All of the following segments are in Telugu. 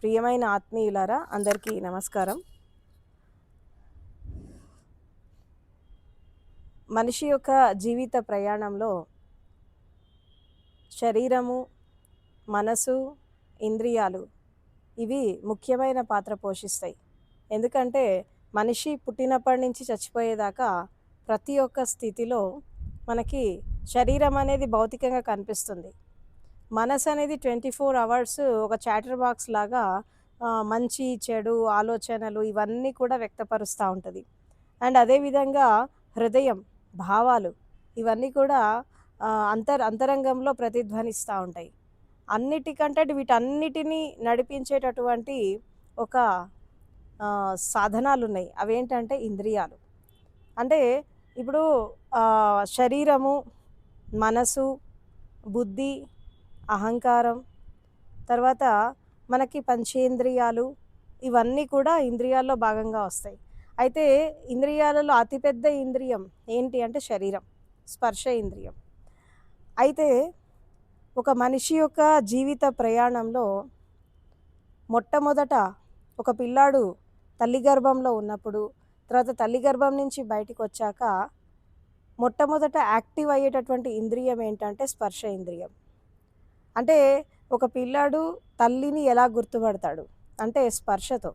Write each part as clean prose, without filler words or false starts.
ప్రియమైన ఆత్మీయులారా అందరికీ నమస్కారం. మనిషి యొక్క జీవిత ప్రయాణంలో శరీరము, మనసు, ఇంద్రియాలు ఇవి ముఖ్యమైన పాత్ర పోషిస్తాయి. ఎందుకంటే మనిషి పుట్టినప్పటి నుంచి చచ్చిపోయేదాకా ప్రతి ఒక్క స్థితిలో మనకి శరీరం అనేది భౌతికంగా కనిపిస్తుంది. మనసు అనేది 24 అవర్స్ ఒక చాటర్ బాక్స్ లాగా మంచి, చెడు ఆలోచనలు ఇవన్నీ కూడా వ్యక్తపరుస్తూ ఉంటుంది. అండ్ అదేవిధంగా హృదయం, భావాలు ఇవన్నీ కూడా అంతరంగంలో ప్రతిధ్వనిస్తూ ఉంటాయి. అన్నిటికంటే వీటన్నిటిని నడిపించేటటువంటి ఒక సాధనాలున్నాయి. అవేంటంటే ఇంద్రియాలు. అంటే ఇప్పుడు శరీరము, మనసు, బుద్ధి, అహంకారం, తర్వాత మనకి పంచేంద్రియాలు ఇవన్నీ కూడా ఇంద్రియాల్లో భాగంగా వస్తాయి. అయితే ఇంద్రియాలలో అతిపెద్ద ఇంద్రియం ఏంటి అంటే శరీరం, స్పర్శ ఇంద్రియం. అయితే ఒక మనిషి యొక్క జీవిత ప్రయాణంలో మొట్టమొదట ఒక పిల్లాడు తల్లి గర్భంలో ఉన్నప్పుడు, తర్వాత తల్లి గర్భం నుంచి బయటికి వచ్చాక మొట్టమొదట యాక్టివ్ అయ్యేటటువంటి ఇంద్రియం ఏంటంటే స్పర్శ ఇంద్రియం. అంటే ఒక పిల్లాడు తల్లిని ఎలా గుర్తుపడతాడు అంటే స్పర్శతో.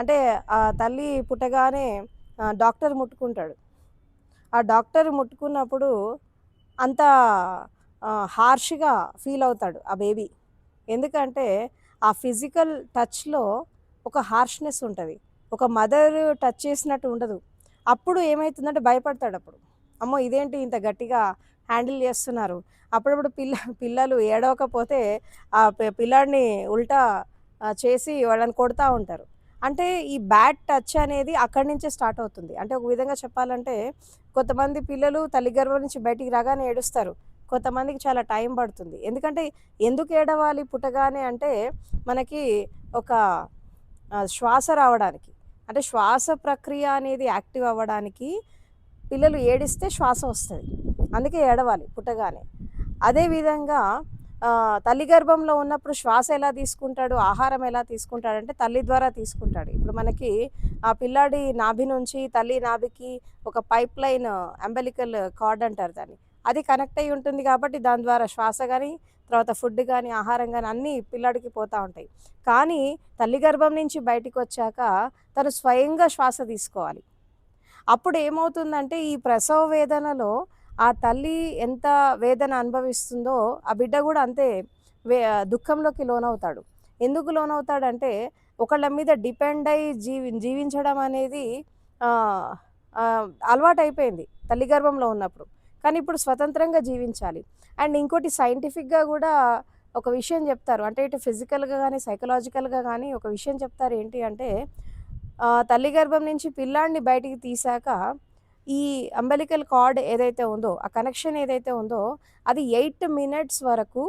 అంటే ఆ తల్లి పుట్టగానే డాక్టర్ ముట్టుకుంటాడు. ఆ డాక్టర్ ముట్టుకున్నప్పుడు అంత హార్ష్గా ఫీల్ అవుతాడు ఆ బేబీ. ఎందుకంటే ఆ ఫిజికల్ టచ్లో ఒక హార్ష్నెస్ ఉంటుంది. ఒక మదర్ టచ్ చేసినట్టు ఉండదు. అప్పుడు ఏమవుతుందంటే భయపడతాడు. అప్పుడు అమ్మో ఇదేంటి ఇంత గట్టిగా హ్యాండిల్ చేస్తున్నారు. అప్పుడప్పుడు పిల్లలు ఏడవకపోతే ఆ పిల్లాడిని ఉల్టా చేసి వాళ్ళని కొడతా ఉంటారు. అంటే ఈ బ్యాడ్ టచ్ అనేది అక్కడి నుంచే స్టార్ట్ అవుతుంది. అంటే ఒక విధంగా చెప్పాలంటే కొంతమంది పిల్లలు తల్లి గర్భం నుంచి బయటికి రాగానే ఏడుస్తారు. కొంతమందికి చాలా టైం పడుతుంది. ఎందుకంటే ఎందుకు ఏడవాలి పుట్టగానే అంటే మనకి ఒక శ్వాస రావడానికి, అంటే శ్వాస ప్రక్రియ అనేది యాక్టివ్ అవ్వడానికి పిల్లలు ఏడిస్తే శ్వాస వస్తుంది. అందుకే ఏడవాలి పుట్టగానే. అదేవిధంగా తల్లి గర్భంలో ఉన్నప్పుడు శ్వాస ఎలా తీసుకుంటాడు, ఆహారం ఎలా తీసుకుంటాడంటే తల్లి ద్వారా తీసుకుంటాడు. ఇప్పుడు మనకి ఆ పిల్లాడి నాభి నుంచి తల్లి నాభికి ఒక పైప్ లైన్, అంబెలికల్ కార్డ్ అంటారు దాన్ని, అది కనెక్ట్ అయ్యి ఉంటుంది. కాబట్టి దాని ద్వారా శ్వాస కానీ, తర్వాత ఫుడ్ కానీ, ఆహారం కానీ అన్నీ పిల్లాడికి పోతూ ఉంటాయి. కానీ తల్లి గర్భం నుంచి బయటికి వచ్చాక తను స్వయంగా శ్వాస తీసుకోవాలి. అప్పుడు ఏమవుతుందంటే ఈ ప్రసవ వేదనలో ఆ తల్లి ఎంత వేదన అనుభవిస్తుందో ఆ బిడ్డ కూడా అంతే దుఃఖంలోకి లోనవుతాడు. ఎందుకు లోనవుతాడంటే ఒకళ్ళ మీద డిపెండ్ అయ్యి జీవించడం అనేది అలవాటైపోయింది తల్లి గర్భంలో ఉన్నప్పుడు. కానీ ఇప్పుడు స్వతంత్రంగా జీవించాలి. అండ్ ఇంకోటి సైంటిఫిక్గా కూడా ఒక విషయం చెప్తారు. అంటే ఇటు ఫిజికల్గా కానీ సైకలాజికల్గా కానీ ఒక విషయం చెప్తారు. ఏంటి అంటే తల్లి గర్భం నుంచి పిల్లాడిని బయటికి తీశాక ఈ అంబెలికల్ కార్డ్ ఏదైతే ఉందో, ఆ కనెక్షన్ ఏదైతే ఉందో అది 8 మినిట్స్ వరకు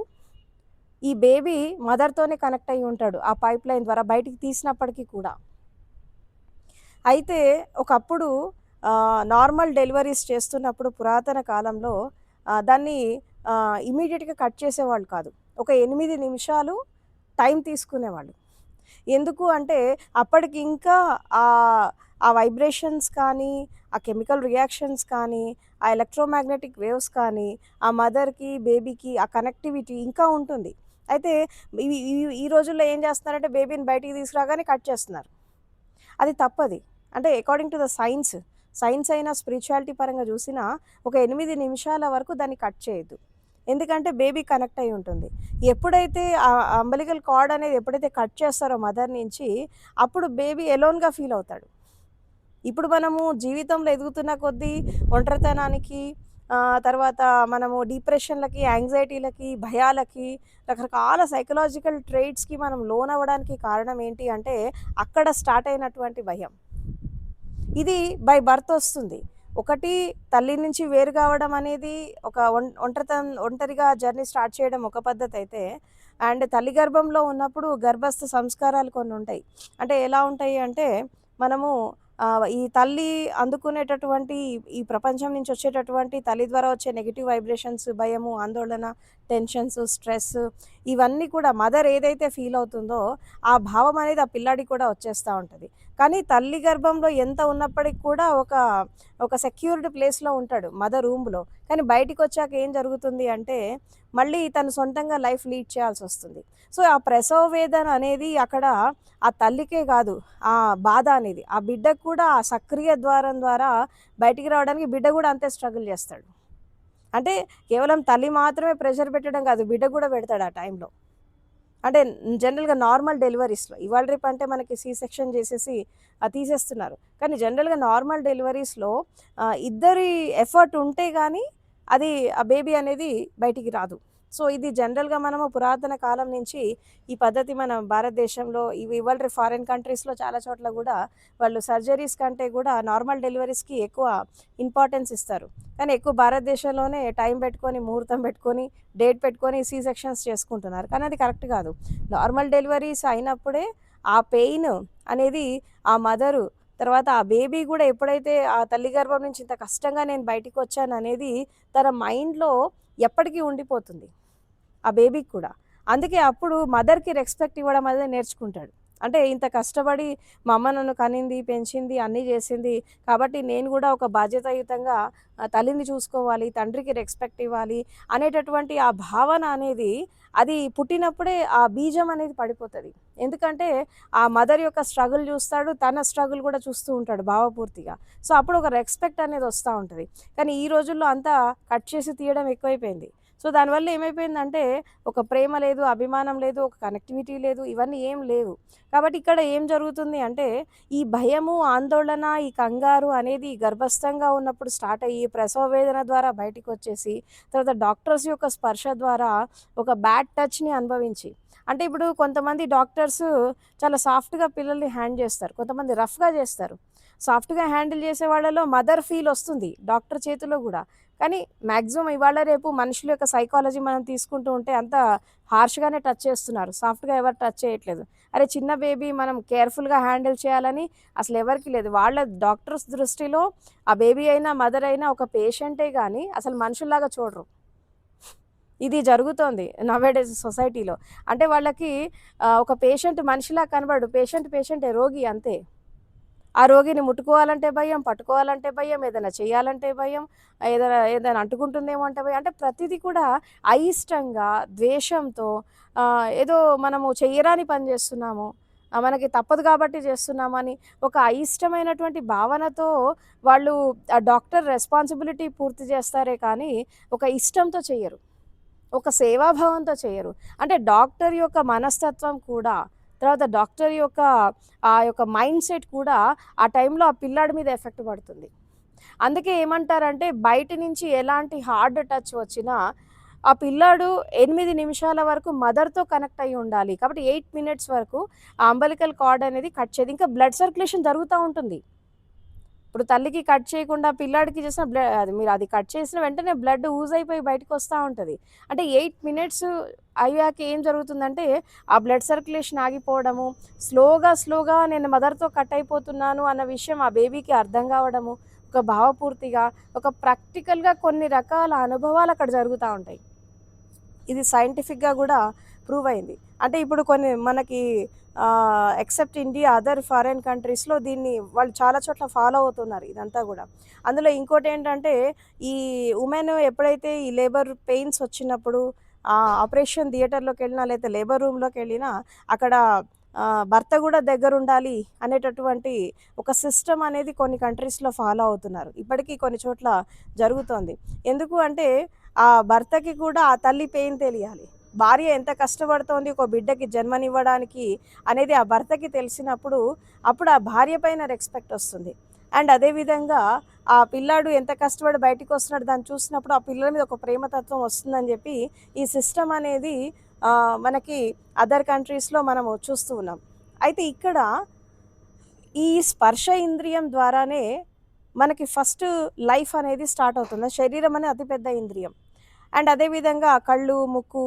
ఈ బేబీ మదర్తోనే కనెక్ట్ అయ్యి ఉంటాడు ఆ పైప్ లైన్ ద్వారా బయటికి తీసినప్పటికీ కూడా. అయితే ఒకప్పుడు నార్మల్ డెలివరీస్ చేస్తున్నప్పుడు పురాతన కాలంలో దాన్ని ఇమీడియట్గా కట్ చేసేవాళ్ళు కాదు. ఒక 8 నిమిషాలు టైం తీసుకునేవాళ్ళు. ఎందుకు అంటే అప్పటికి ఇంకా ఆ వైబ్రేషన్స్ కానీ, ఆ కెమికల్ రియాక్షన్స్ కానీ, ఆ ఎలక్ట్రోమాగ్నెటిక్ వేవ్స్ కానీ, ఆ మదర్‌కి, బేబీకి ఆ కనెక్టివిటీ ఇంకా ఉంటుంది. అయితే ఈ రోజుల్లో ఏం చేస్తున్నారంటే బేబీని బయటికి తీసుకురాగానే కట్ చేస్తున్నారు. అది తప్పది. అంటే అకార్డింగ్ టు ద సైన్స్ అయినా స్పిరిచువాలిటీ పరంగా చూసినా ఒక 8 నిమిషాల వరకు దాన్ని కట్ చేయొద్దు. ఎందుకంటే బేబీ కనెక్ట్ అయ్యి ఉంటుంది. ఎప్పుడైతే అంబలికల్ కార్డ్ అనేది ఎప్పుడైతే కట్ చేస్తారో మదర్ నుంచి, అప్పుడు బేబీ ఎలోన్‌గా ఫీల్ అవుతాడు. ఇప్పుడు మనము జీవితంలో ఎదుగుతున్న కొద్దీ ఒంటరితనానికి, తర్వాత మనము డిప్రెషన్‌లకి, యాంగ్జైటీలకి, భయాలకి, రకరకాల సైకలాజికల్ ట్రైట్స్‌కి మనం లోనవ్వడానికి కారణం ఏంటి అంటే అక్కడ స్టార్ట్ అయినటువంటి భయం. ఇది బై బర్త్ వస్తుంది. ఒకటి తల్లి నుంచి వేరు కావడం అనేది ఒక ఒంటరిగా జర్నీ స్టార్ట్ చేయడం ఒక పద్ధతి అయితే, అండ్ తల్లి గర్భంలో ఉన్నప్పుడు గర్భస్థ సంస్కారాలు కొన్ని ఉంటాయి. అంటే ఎలా ఉంటాయి అంటే మనము ఈ తల్లి అందుకునేటటువంటి ఈ ప్రపంచం నుంచి వచ్చేటటువంటి తల్లి ద్వారా వచ్చే నెగెటివ్ వైబ్రేషన్స్, భయము, ఆందోళన, టెన్షన్స్, స్ట్రెస్ ఇవన్నీ కూడా మదర్ ఏదైతే ఫీల్ అవుతుందో ఆ భావం అనేది ఆ పిల్లాడికి కూడా వచ్చేస్తూ ఉంటుంది. కానీ తల్లి గర్భంలో ఎంత ఉన్నప్పటికి కూడా ఒక సెక్యూర్డ్ ప్లేస్‌లో ఉంటాడు మదర్ రూమ్‌లో. కానీ బయటికొచ్చాక ఏం జరుగుతుంది అంటే మళ్ళీ తను సొంతంగా లైఫ్ లీడ్ చేయాల్సొస్తుంది. సో, ఆ ప్రసవ వేదన అనేది అక్కడ ఆ తల్లికే కాదు ఆ బాధ అనేది. ఆ బిడ్డకు కూడా ఆ సక్రియ ద్వారం ద్వారా బయటికి రావడానికి బిడ్డ కూడా అంతే స్ట్రగుల్ చేస్తాడు. అంటే కేవలం తల్లి మాత్రమే ప్రెషర్ పెట్టడం కాదు, బిడ్డ కూడా పెడతాడు ఆ టైంలో. అంటే జనరల్‌గా నార్మల్ డెలివరీస్‌లో ఇవాళ రేపు అంటే మనకి సి సెక్షన్ చేసేసి తీసేస్తున్నారు. కానీ జనరల్‌గా నార్మల్ డెలివరీస్‌లో ఇద్దరి ఎఫర్ట్ ఉంటే గానీ అది ఆ బేబీ అనేది బయటికి రాదు. సో, ఇది జనరల్‌గా మనము పురాతన కాలం నుంచి ఈ పద్ధతి మన భారతదేశంలో ఇవాళ రేపు ఫారిన్ కంట్రీస్‌లో చాలా చోట్ల గూడా వాళ్ళు సర్జరీస్ కంటే గూడా నార్మల్ డెలివరీస్‌కి ఎక్కువ ఇంపార్టెన్స్ ఇస్తారు. కానీ ఎక్కువ భారతదేశంలోనే టైం పెట్టుకొని, ముహూర్తం పెట్టుకొని, డేట్ పెట్టుకొని సి సెక్షన్స్ చేసుకుంటున్నారు. కానీ అది కరెక్ట్ కాదు. నార్మల్ డెలివరీస్ అయినప్పుడే ఆ పెయిన్ అనేది ఆ మదరు తర్వాత ఆ బేబీ గూడా ఎప్పుడైతే ఆ తల్లి గర్భం నుంచి ఇంత కష్టంగా నేను బయటికొచ్చాననేది తన మైండ్‌లో ఎప్పటికీ ఉండిపోతుంది. ఆ బేబీకి కూడా. అందుకే అప్పుడు మదర్‌కి రెస్పెక్ట్ ఇవ్వడం అనేది నేర్చుకుంటాడు. అంటే ఇంత కష్టపడి మా అమ్మ నన్ను కనింది, పెంచింది, అన్నీ చేసింది. కాబట్టి నేను కూడా ఒక బాధ్యతాయుతంగా తల్లిని చూసుకోవాలి, తండ్రికి రెస్పెక్ట్ ఇవ్వాలి అనేటటువంటి ఆ భావన అనేది అది పుట్టినప్పుడే ఆ బీజం అనేది పడిపోతది. ఎందుకంటే ఆ మదర్ యొక్క స్ట్రగుల్ చూస్తాడు. తన స్ట్రగుల్ కూడా చూస్తూ ఉంటాడు భావపూర్తిగా. సో, అప్పుడు ఒక రెస్పెక్ట్ అనేది వస్తా ఉంటది. కానీ ఈ రోజుల్లో అంతా కట్ చేసి తీయడం ఎక్కువైపోయింది. సో, దానివల్ల ఏమైపోయిందంటే ఒక ప్రేమ లేదు, అభిమానం లేదు, ఒక కనెక్టివిటీ లేదు, ఇవన్నీ ఏం లేవు. కాబట్టి ఇక్కడ ఏం జరుగుతుంది అంటే ఈ భయము, ఆందోళన, ఈ కంగారు అనేది గర్భస్థంగా ఉన్నప్పుడు స్టార్ట్ అయ్యి ప్రసవ వేదన ద్వారా బయటికొచ్చేసి తర్వాత డాక్టర్స్ యొక్క స్పర్శ ద్వారా ఒక బ్యాడ్ టచ్‌ని అనుభవించి అంటే ఇప్పుడు కొంతమంది డాక్టర్స్ చాలా సాఫ్ట్‌గా పిల్లల్ని హ్యాండ్ చేస్తారు. కొంతమంది రఫ్‌గా చేస్తారు. సాఫ్ట్‌గా హ్యాండిల్ చేసే వాళ్ళలో మదర్ ఫీల్ వస్తుంది డాక్టర్ చేతిలో గూడా. కానీ మాక్సిమం ఇవాళ రేపు మనుషుల యొక్క సైకాలజీ మనం తీసుకుంటూ ఉంటే అంత హార్ష్‌గానే టచ్ చేస్తున్నారు. సాఫ్ట్‌గా ఎవరు టచ్ చేయట్లేదు. అరే చిన్న బేబీ మనం కేర్‌ఫుల్‌గా హ్యాండిల్ చేయాలని అసలు ఎవరికీ లేదు. వాళ్ళ డాక్టర్స్ దృష్టిలో ఆ బేబీ అయినా, మదర్ అయినా ఒక పేషెంటే గానీ అసలు మనుషుల్లాగా చూడరు. ఇది జరుగుతోంది నౌఎడేస్ సొసైటీలో. అంటే వాళ్ళకి ఒక పేషెంట్ మనిషిలా కనబడడు. పేషెంటే రోగి అంతే. ఆ రోగిని ముట్టుకోవాలంటే భయం, పట్టుకోవాలంటే భయం, ఏదైనా చేయాలంటే భయం, ఏదైనా అంటుకుంటుందేమో అంటే భయం. అంటే ప్రతీది కూడా అయిష్టంగా, ద్వేషంతో ఏదో మనము చెయ్యరాని పని చేస్తున్నాము. మనకి తప్పదు కాబట్టి చేస్తున్నామని ఒక అయిష్టమైనటువంటి భావనతో వాళ్ళు ఆ డాక్టర్ రెస్పాన్సిబిలిటీ పూర్తి చేస్తారే కానీ, ఒక ఇష్టంతో చెయ్యరు. ఒక సేవాభావంతో చేయరు. అంటే డాక్టర్ యొక్క మనస్తత్వం కూడా, తర్వాత డాక్టర్ యొక్క ఆ యొక్క మైండ్‌సెట్ కూడా ఆ టైంలో ఆ పిల్లాడి మీద ఎఫెక్ట్ పడుతుంది. అందుకే ఏమంటారంటే బయట నుంచి ఎలాంటి హార్డ్ టచ్ వచ్చినా ఆ పిల్లాడు 8 నిమిషాల వరకు మదర్‌తో కనెక్ట్ అయ్యి ఉండాలి. కాబట్టి 8 మినిట్స్ వరకు ఆ అంబలికల్ కార్డ్ అనేది కట్ చేయదు. ఇంకా బ్లడ్ సర్క్యులేషన్ జరుగుతా ఉంటుంది. ఇప్పుడు తల్లికి కట్ చేయకుండా పిల్లాడికి చేసిన అది మీరు అది కట్ చేసిన వెంటనే బ్లడ్ ఊజ్ అయిపోయి బయటకొస్తా ఉంటది. అంటే 8 మినిట్స్ అయ్యాక ఏం జరుగుతుందంటే, ఆ బ్లడ్ సర్క్యులేషన్ ఆగిపోవడము, స్లోగా నేను మదర్‌తో కట్ అయిపోతున్నాను అన్న విషయం ఆ బేబీకి అర్థం కావడము, ఒక భావపూర్తిగా, ఒక ప్రాక్టికల్‌గా కొన్ని రకాల అనుభవాలు అక్కడ జరుగుతా ఉంటాయి. ఇది సైంటిఫిక్‌గా గూడా ప్రూవ్ అయింది. అంటే ఇప్పుడు కొన్ని మనకి ఎక్సెప్ట్ ఇండియా అదర్ ఫారిన్ కంట్రీస్‌లో దీన్ని వాళ్ళు చాలా చోట్ల ఫాలో అవుతున్నారు ఇదంతా గూడా. అందులో ఇంకోటేంటంటే ఈ వుమెన్ ఎప్పుడైతే ఈ లేబర్ పెయిన్స్ వచ్చినప్పుడు ఆపరేషన్ థియేటర్‌లోకెళ్ళినా లేతే లేబర్ రూమ్‌లోకెళ్ళినా అక్కడ భర్త గూడా దగ్గరుండాలి అనేటటువంటి ఒక సిస్టమ్ అనేది కొన్ని కంట్రీస్‌లో ఫాలో అవుతున్నారు. ఇప్పటికీ కొన్ని చోట్ల జరుగుతోంది. ఎందుకు అంటే ఆ భర్తకి కూడా ఆ తల్లి పెయిన్ తెలియాలి. భార్య ఎంత కష్టపడుతోంది ఒక బిడ్డకి జన్మనివ్వడానికి అనేది ఆ భర్తకి తెలిసినప్పుడు, అప్పుడు ఆ భార్య పైన రెస్పెక్ట్ ఒస్తుంది. అండ్ అదే విధంగా ఆ పిల్లాడు ఎంత కష్టపడి బయటికొస్తున్నాడో దాన్ని చూసినప్పుడు ఆ పిల్లల మీద ఒక ప్రేమతత్వం వస్తుందని జెప్పి ఈ సిస్టమ్ అనేది మనకి అదర్ కంట్రీస్‌లో మనము చూస్తూ ఉన్నాం. అయితే ఇక్కడ ఈ స్పర్శ ఇంద్రియం ద్వారానే మనకి ఫస్ట్ లైఫ్ అనేది స్టార్ట్ అవుతుంది. శరీరం అనేది అతిపెద్ద ఇంద్రియం. అండ్ అదేవిధంగా కళ్ళు, ముక్కు,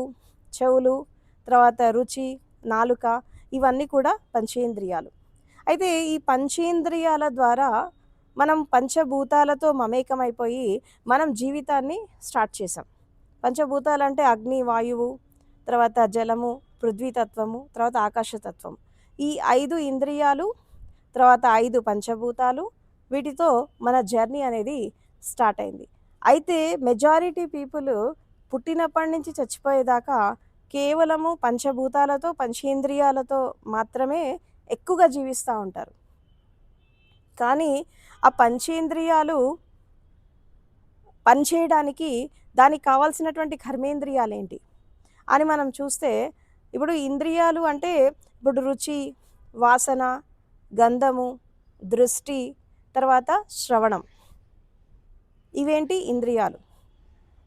చెవులు, తర్వాత రుచి, నాలుక ఇవన్నీ కూడా పంచేంద్రియాలు. అయితే ఈ పంచేంద్రియాల ద్వారా మనం పంచభూతాలతో మమేకమైపోయి మనం జీవితాన్ని స్టార్ట్ చేసాం. పంచభూతాలంటే అగ్ని, వాయువు, తర్వాత జలము, పృథ్వీతత్వము, తర్వాత ఆకాశతత్వం. ఈ 5 ఇంద్రియాలు, తర్వాత 5 పంచభూతాలు, వీటితో మన జర్నీ అనేది స్టార్ట్ అయింది. అయితే మెజారిటీ పీపుల్ పుట్టినప్పటి నుంచి చచ్చిపోయేదాకా కేవలము పంచభూతాలతో, పంచేంద్రియాలతో మాత్రమే ఎక్కువగా జీవిస్తూ ఉంటారు. కానీ ఆ పంచేంద్రియాలు పనిచేయడానికి దానికి కావాల్సినటువంటి కర్మేంద్రియాలేంటి అని మనం చూస్తే, ఇప్పుడు ఇంద్రియాలు అంటే ఇప్పుడు రుచి, వాసన, గంధము, దృష్టి, తర్వాత శ్రవణం, ఇవేంటి ఇంద్రియాలు.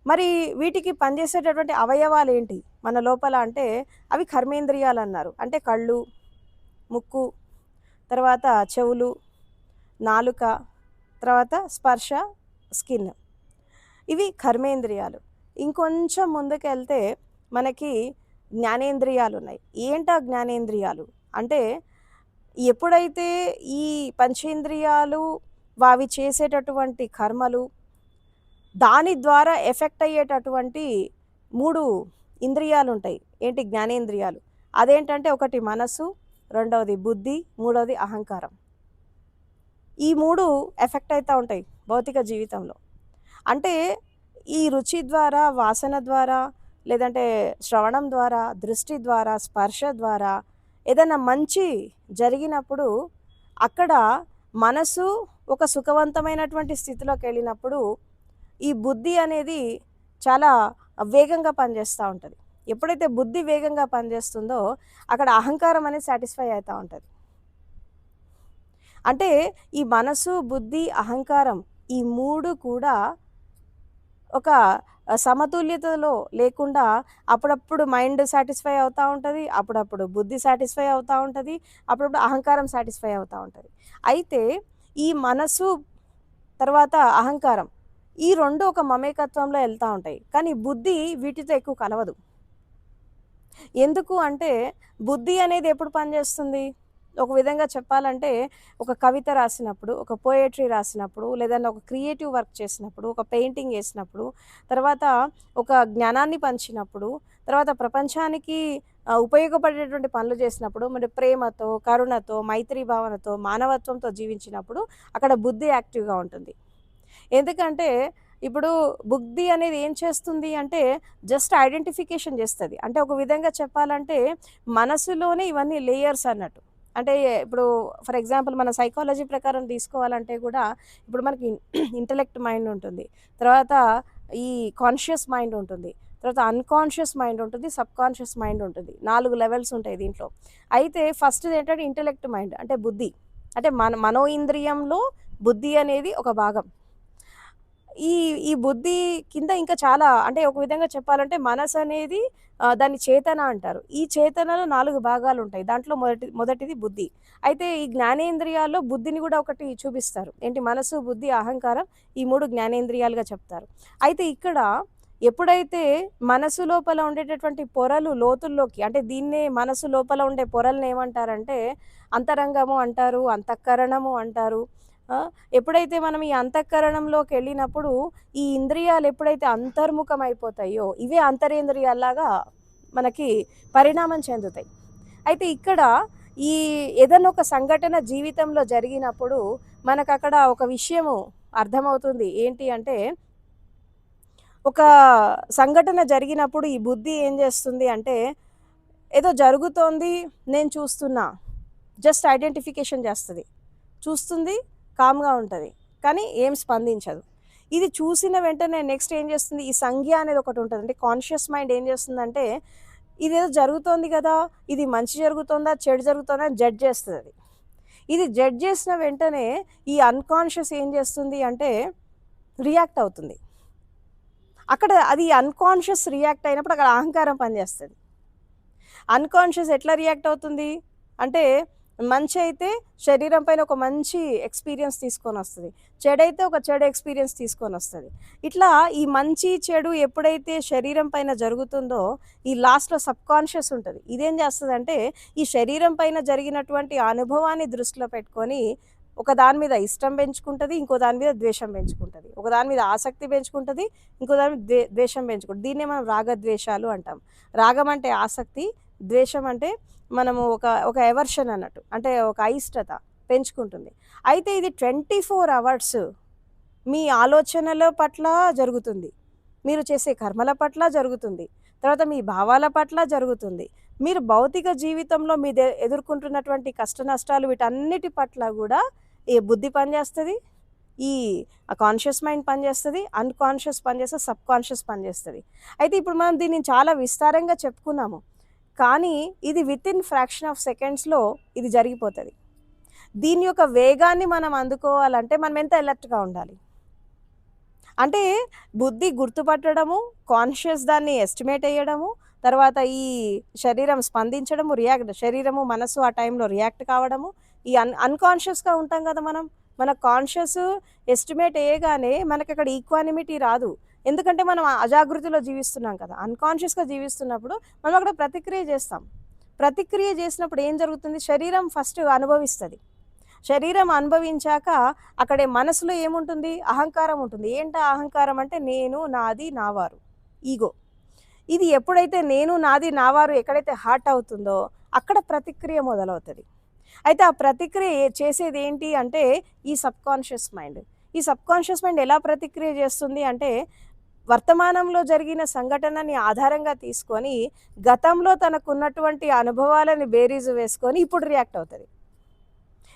మరి వీటికి పనిచేసేటటువంటి అవయవాలు ఏంటి మన లోపల అంటే అవి కర్మేంద్రియాలు అన్నారు. అంటే కళ్ళు, ముక్కు, తర్వాత చెవులు, నాలుక, తర్వాత స్పర్శ, స్కిన్, ఇవి కర్మేంద్రియాలు. ఇంకొంచెం ముందుకెళ్తే మనకి జ్ఞానేంద్రియాలు ఉన్నాయి. ఏంటా జ్ఞానేంద్రియాలు అంటే ఎప్పుడైతే ఈ పంచేంద్రియాలు అవి చేసేటటువంటి కర్మలు దాని ద్వారా ఎఫెక్ట్ అయ్యేటటువంటి 3 ఇంద్రియాలు ఉంటాయి. ఏంటి జ్ఞానేంద్రియాలు. అదేంటంటే ఒకటి మనసు, రెండవది బుద్ధి, మూడవది అహంకారం. ఈ 3 ఎఫెక్ట్ అవుతూ ఉంటాయి భౌతిక జీవితంలో. అంటే ఈ రుచి ద్వారా, వాసన ద్వారా, లేదంటే శ్రవణం ద్వారా, దృష్టి ద్వారా, స్పర్శ ద్వారా ఏదైనా మంచి జరిగినప్పుడు అక్కడ మనసు ఒక సుఖవంతమైనటువంటి స్థితిలోకి వెళ్ళినప్పుడు ఈ బుద్ధి అనేది చాలా వేగంగా పనిచేస్తూ ఉంటుంది. ఎప్పుడైతే బుద్ధి వేగంగా పనిచేస్తుందో అక్కడ అహంకారం అనేది సాటిస్ఫై అవుతూ ఉంటుంది. అంటే ఈ మనసు, బుద్ధి, అహంకారం ఈ 3 కూడా ఒక సమతుల్యతలో లేకుండా అప్పుడప్పుడు మైండ్ సాటిస్ఫై అవుతూ ఉంటుంది, అప్పుడప్పుడు బుద్ధి సాటిస్ఫై అవుతూ ఉంటుంది, అప్పుడప్పుడు అహంకారం సాటిస్ఫై అవుతూ ఉంటుంది. అయితే ఈ మనసు తర్వాత అహంకారం ఈ 2 ఒక మమేకత్వంలో వెళ్తూ ఉంటాయి. కానీ బుద్ధి వీటితో ఎక్కువ కలవదు. ఎందుకు అంటే బుద్ధి అనేది ఎప్పుడు పనిచేస్తుంది? ఒక విధంగా చెప్పాలంటే ఒక కవిత రాసినప్పుడు, ఒక పోయెట్రీ రాసినప్పుడు, లేదన్నా ఒక క్రియేటివ్ వర్క్ చేసినప్పుడు, ఒక పెయింటింగ్ వేసినప్పుడు, తర్వాత ఒక జ్ఞానాన్ని పంచినప్పుడు, తర్వాత ప్రపంచానికి ఉపయోగపడేటువంటి పనులు చేసినప్పుడు, మరి ప్రేమతో, కరుణతో, మైత్రీ భావనతో, మానవత్వంతో జీవించినప్పుడు అక్కడ బుద్ధి యాక్టివ్గా ఉంటుంది. ఎందుకంటే ఇప్పుడు బుద్ధి అనేది ఏం చేస్తుంది అంటే జస్ట్ ఐడెంటిఫికేషన్ చేస్తుంది. అంటే ఒక విధంగా చెప్పాలంటే మనసులోనే ఇవన్నీ లేయర్స్ అన్నట్టు. అంటే ఇప్పుడు ఫర్ ఎగ్జాంపుల్ మన సైకాలజీ ప్రకారం తీసుకోవాలంటే కూడా ఇప్పుడు మనకి ఇంటలెక్ట్ మైండ్ ఉంటుంది, తర్వాత ఈ కాన్షియస్ మైండ్ ఉంటుంది, తర్వాత అన్కాన్షియస్ మైండ్ ఉంటుంది, సబ్కాన్షియస్ మైండ్ ఉంటుంది. 4 లెవెల్స్ ఉంటాయి దీంట్లో. అయితే ఫస్ట్ ఏంటంటే ఇంటలెక్ట్ మైండ్ అంటే బుద్ధి, అంటే మనో ఇంద్రియంలో బుద్ధి అనేది ఒక భాగం. ఈ ఈ బుద్ధి కింద ఇంకా చాలా అంటే ఒక విధంగా చెప్పాలంటే మనసు అనేది దాన్ని చేతన అంటారు. ఈ చేతనలో 4 భాగాలు ఉంటాయి. దాంట్లో మొదటిది బుద్ధి. అయితే ఈ జ్ఞానేంద్రియాల్లో బుద్ధిని కూడా ఒకటి చూపిస్తారు. ఏంటి మనసు, బుద్ధి, అహంకారం ఈ 3 జ్ఞానేంద్రియాలుగా చెప్తారు. అయితే ఇక్కడ ఎప్పుడైతే మనసు లోపల ఉండేటటువంటి పొరలు లోతుల్లోకి అంటే దీన్నే మనసు లోపల ఉండే పొరలను ఏమంటారంటే అంతరంగము అంటారు, అంతఃకరణము అంటారు. ఎప్పుడైతే మనం ఈ అంతఃకరణంలోకి వెళ్ళినప్పుడు ఈ ఇంద్రియాలు ఎప్పుడైతే అంతర్ముఖం అయిపోతాయో ఇవే అంతరేంద్రియాల్లాగా మనకి పరిణామం చెందుతాయి. అయితే ఇక్కడ ఈ ఏదైనా ఒక సంఘటన జీవితంలో జరిగినప్పుడు మనకు అక్కడ ఒక విషయము అర్థమవుతుంది. ఏంటి అంటే ఒక సంఘటన జరిగినప్పుడు ఈ బుద్ధి ఏం చేస్తుంది అంటే ఏదో జరుగుతోంది, నేను చూస్తున్నా, జస్ట్ ఐడెంటిఫికేషన్ చేస్తుంది, చూస్తుంది, కామ్గా ఉంటుంది, కానీ ఏం స్పందించదు. ఇది చూసిన వెంటనే నెక్స్ట్ ఏం చేస్తుంది, ఈ సంజ్ఞ అనేది ఒకటి ఉంటుంది. అంటే కాన్షియస్ మైండ్ ఏం చేస్తుందంటే ఇదేదో జరుగుతోంది కదా, ఇది మంచి జరుగుతుందా చెడు జరుగుతుందా అని జడ్జ్ చేస్తుంది. అది ఇది జడ్జ్ చేసిన వెంటనే ఈ అన్కాన్షియస్ ఏం చేస్తుంది అంటే రియాక్ట్ అవుతుంది. అక్కడ అది అన్కాన్షియస్ రియాక్ట్ అయినప్పుడు అక్కడ అహంకారం పనిచేస్తుంది. అన్కాన్షియస్ ఎట్లా రియాక్ట్ అవుతుంది అంటే మంచి అయితే శరీరం పైన ఒక మంచి ఎక్స్‌పీరియన్స్ తీసుకొనొస్తది. చెడైతే ఒక చెడు ఎక్స్‌పీరియన్స్ తీసుకొనొస్తది. ఇట్లా ఈ మంచి, చెడు ఎప్పుడైతే శరీరం పైన జరుగుతుందో, ఈ లాస్ట్‌లో సబ్‌కాన్షియస్ ఉంటది. ఇదేం చేస్తదంటే, ఈ శరీరం పైన జరిగినటువంటి అనుభవాన్ని దృష్టిలో పెట్టుకొని, ఒక దాని మీద ఇష్టం పెంచుకుంటది. ఇంకో దాని మీద ద్వేషం పెంచుకుంటది. ఒక దాని మీద ఆసక్తి పెంచుకుంటది. ఇంకో దాని మీద ద్వేషం పెంచుకుంటది. దీన్నే మనం రాగద్వేషాలు అంటాం. రాగం అంటే ఆసక్తి, ద్వేషం అంటే మనము ఒక ఎవర్షన్ అన్నట్టు. అంటే ఒక అయిష్టత పెంచుకుంటుంది. అయితే ఇది 24 అవర్స్ మీ ఆలోచనల పట్ల జరుగుతుంది. మీరు చేసే కర్మల పట్ల జరుగుతుంది. తర్వాత మీ భావాల పట్ల జరుగుతుంది. మీరు భౌతిక జీవితంలో ఎదుర్కొంటున్నటువంటి కష్ట నష్టాలు వీటన్నిటి పట్ల గూడా ఈ బుద్ధి పనిచేస్తది. ఈ కాన్షియస్ మైండ్ పనిచేస్తది. అన్‌కాన్షియస్ పనిచేస్తది. సబ్‌కాన్షియస్ పనిచేస్తది. అయితే ఇప్పుడు మనం దీన్ని చాలా విస్తారంగా చెప్పుకున్నాము. కానీ ఇది వితిన్ ఫ్రాక్షన్ ఆఫ్ సెకండ్స్‌లో ఇది జరిగిపోతది. దీని యొక్క వేగాన్ని మనం అందుకోవాలంటే మనం ఎంత అలర్ట్‌గా ఉండాలి? అంటే బుద్ధి గుర్తుపట్టడము, కాన్షియస్ దాన్ని ఎస్టిమేట్ ఎయ్యడము, తర్వాత ఈ శరీరం స్పందించడము, శరీరము, మనసు ఆ టైంలో రియాక్ట్ కావడము, ఈ అన్‌కాన్షియస్‌గా ఉంటాం గదా మనం. మన కాన్షియస్ ఎస్టిమేట్ ఎయ్యగానే మనకక్కడ ఈక్వానిమిటీ రాదు. ఎందుకంటే మనం అజాగృతిలో జీవిస్తున్నాం కదా! అన్‌కాన్షియస్‌గా జీవిస్తున్నప్పుడు మనం అక్కడ ప్రతిక్రియ చేస్తాం. ప్రతిక్రియ చేసినప్పుడు ఏం జరుగుతుంది? శరీరం ఫస్ట్ అనుభవిస్తది. శరీరం అనుభవించాక అక్కడే మనసులో ఏముంటుంది? అహంకారం ఉంటుంది. ఏంటా అహంకారం అంటే నేను, నాది, నావారు. ఈగో. ఇది ఎప్పుడైతే నేను, నాది, నావారు ఎక్కడైతే హర్ట్ అవుతుందో అక్కడ ప్రతిక్రియ మొదలవుతది. అయితే ఆ ప్రతిక్రియ చేసేదేంటి అంటే ఈ సబ్‌కాన్షియస్ మైండ్. ఈ సబ్‌కాన్షియస్ మైండ్ ఎలా ప్రతిక్రియ చేస్తుంది అంటే వర్తమానంలో జరిగిన సంఘటనని ఆధారంగా తీసుకొని గతంలో తనకున్నటువంటి అనుభవాలని బేరీజు వేసుకొని ఇప్పుడు రియాక్ట్ అవుతది.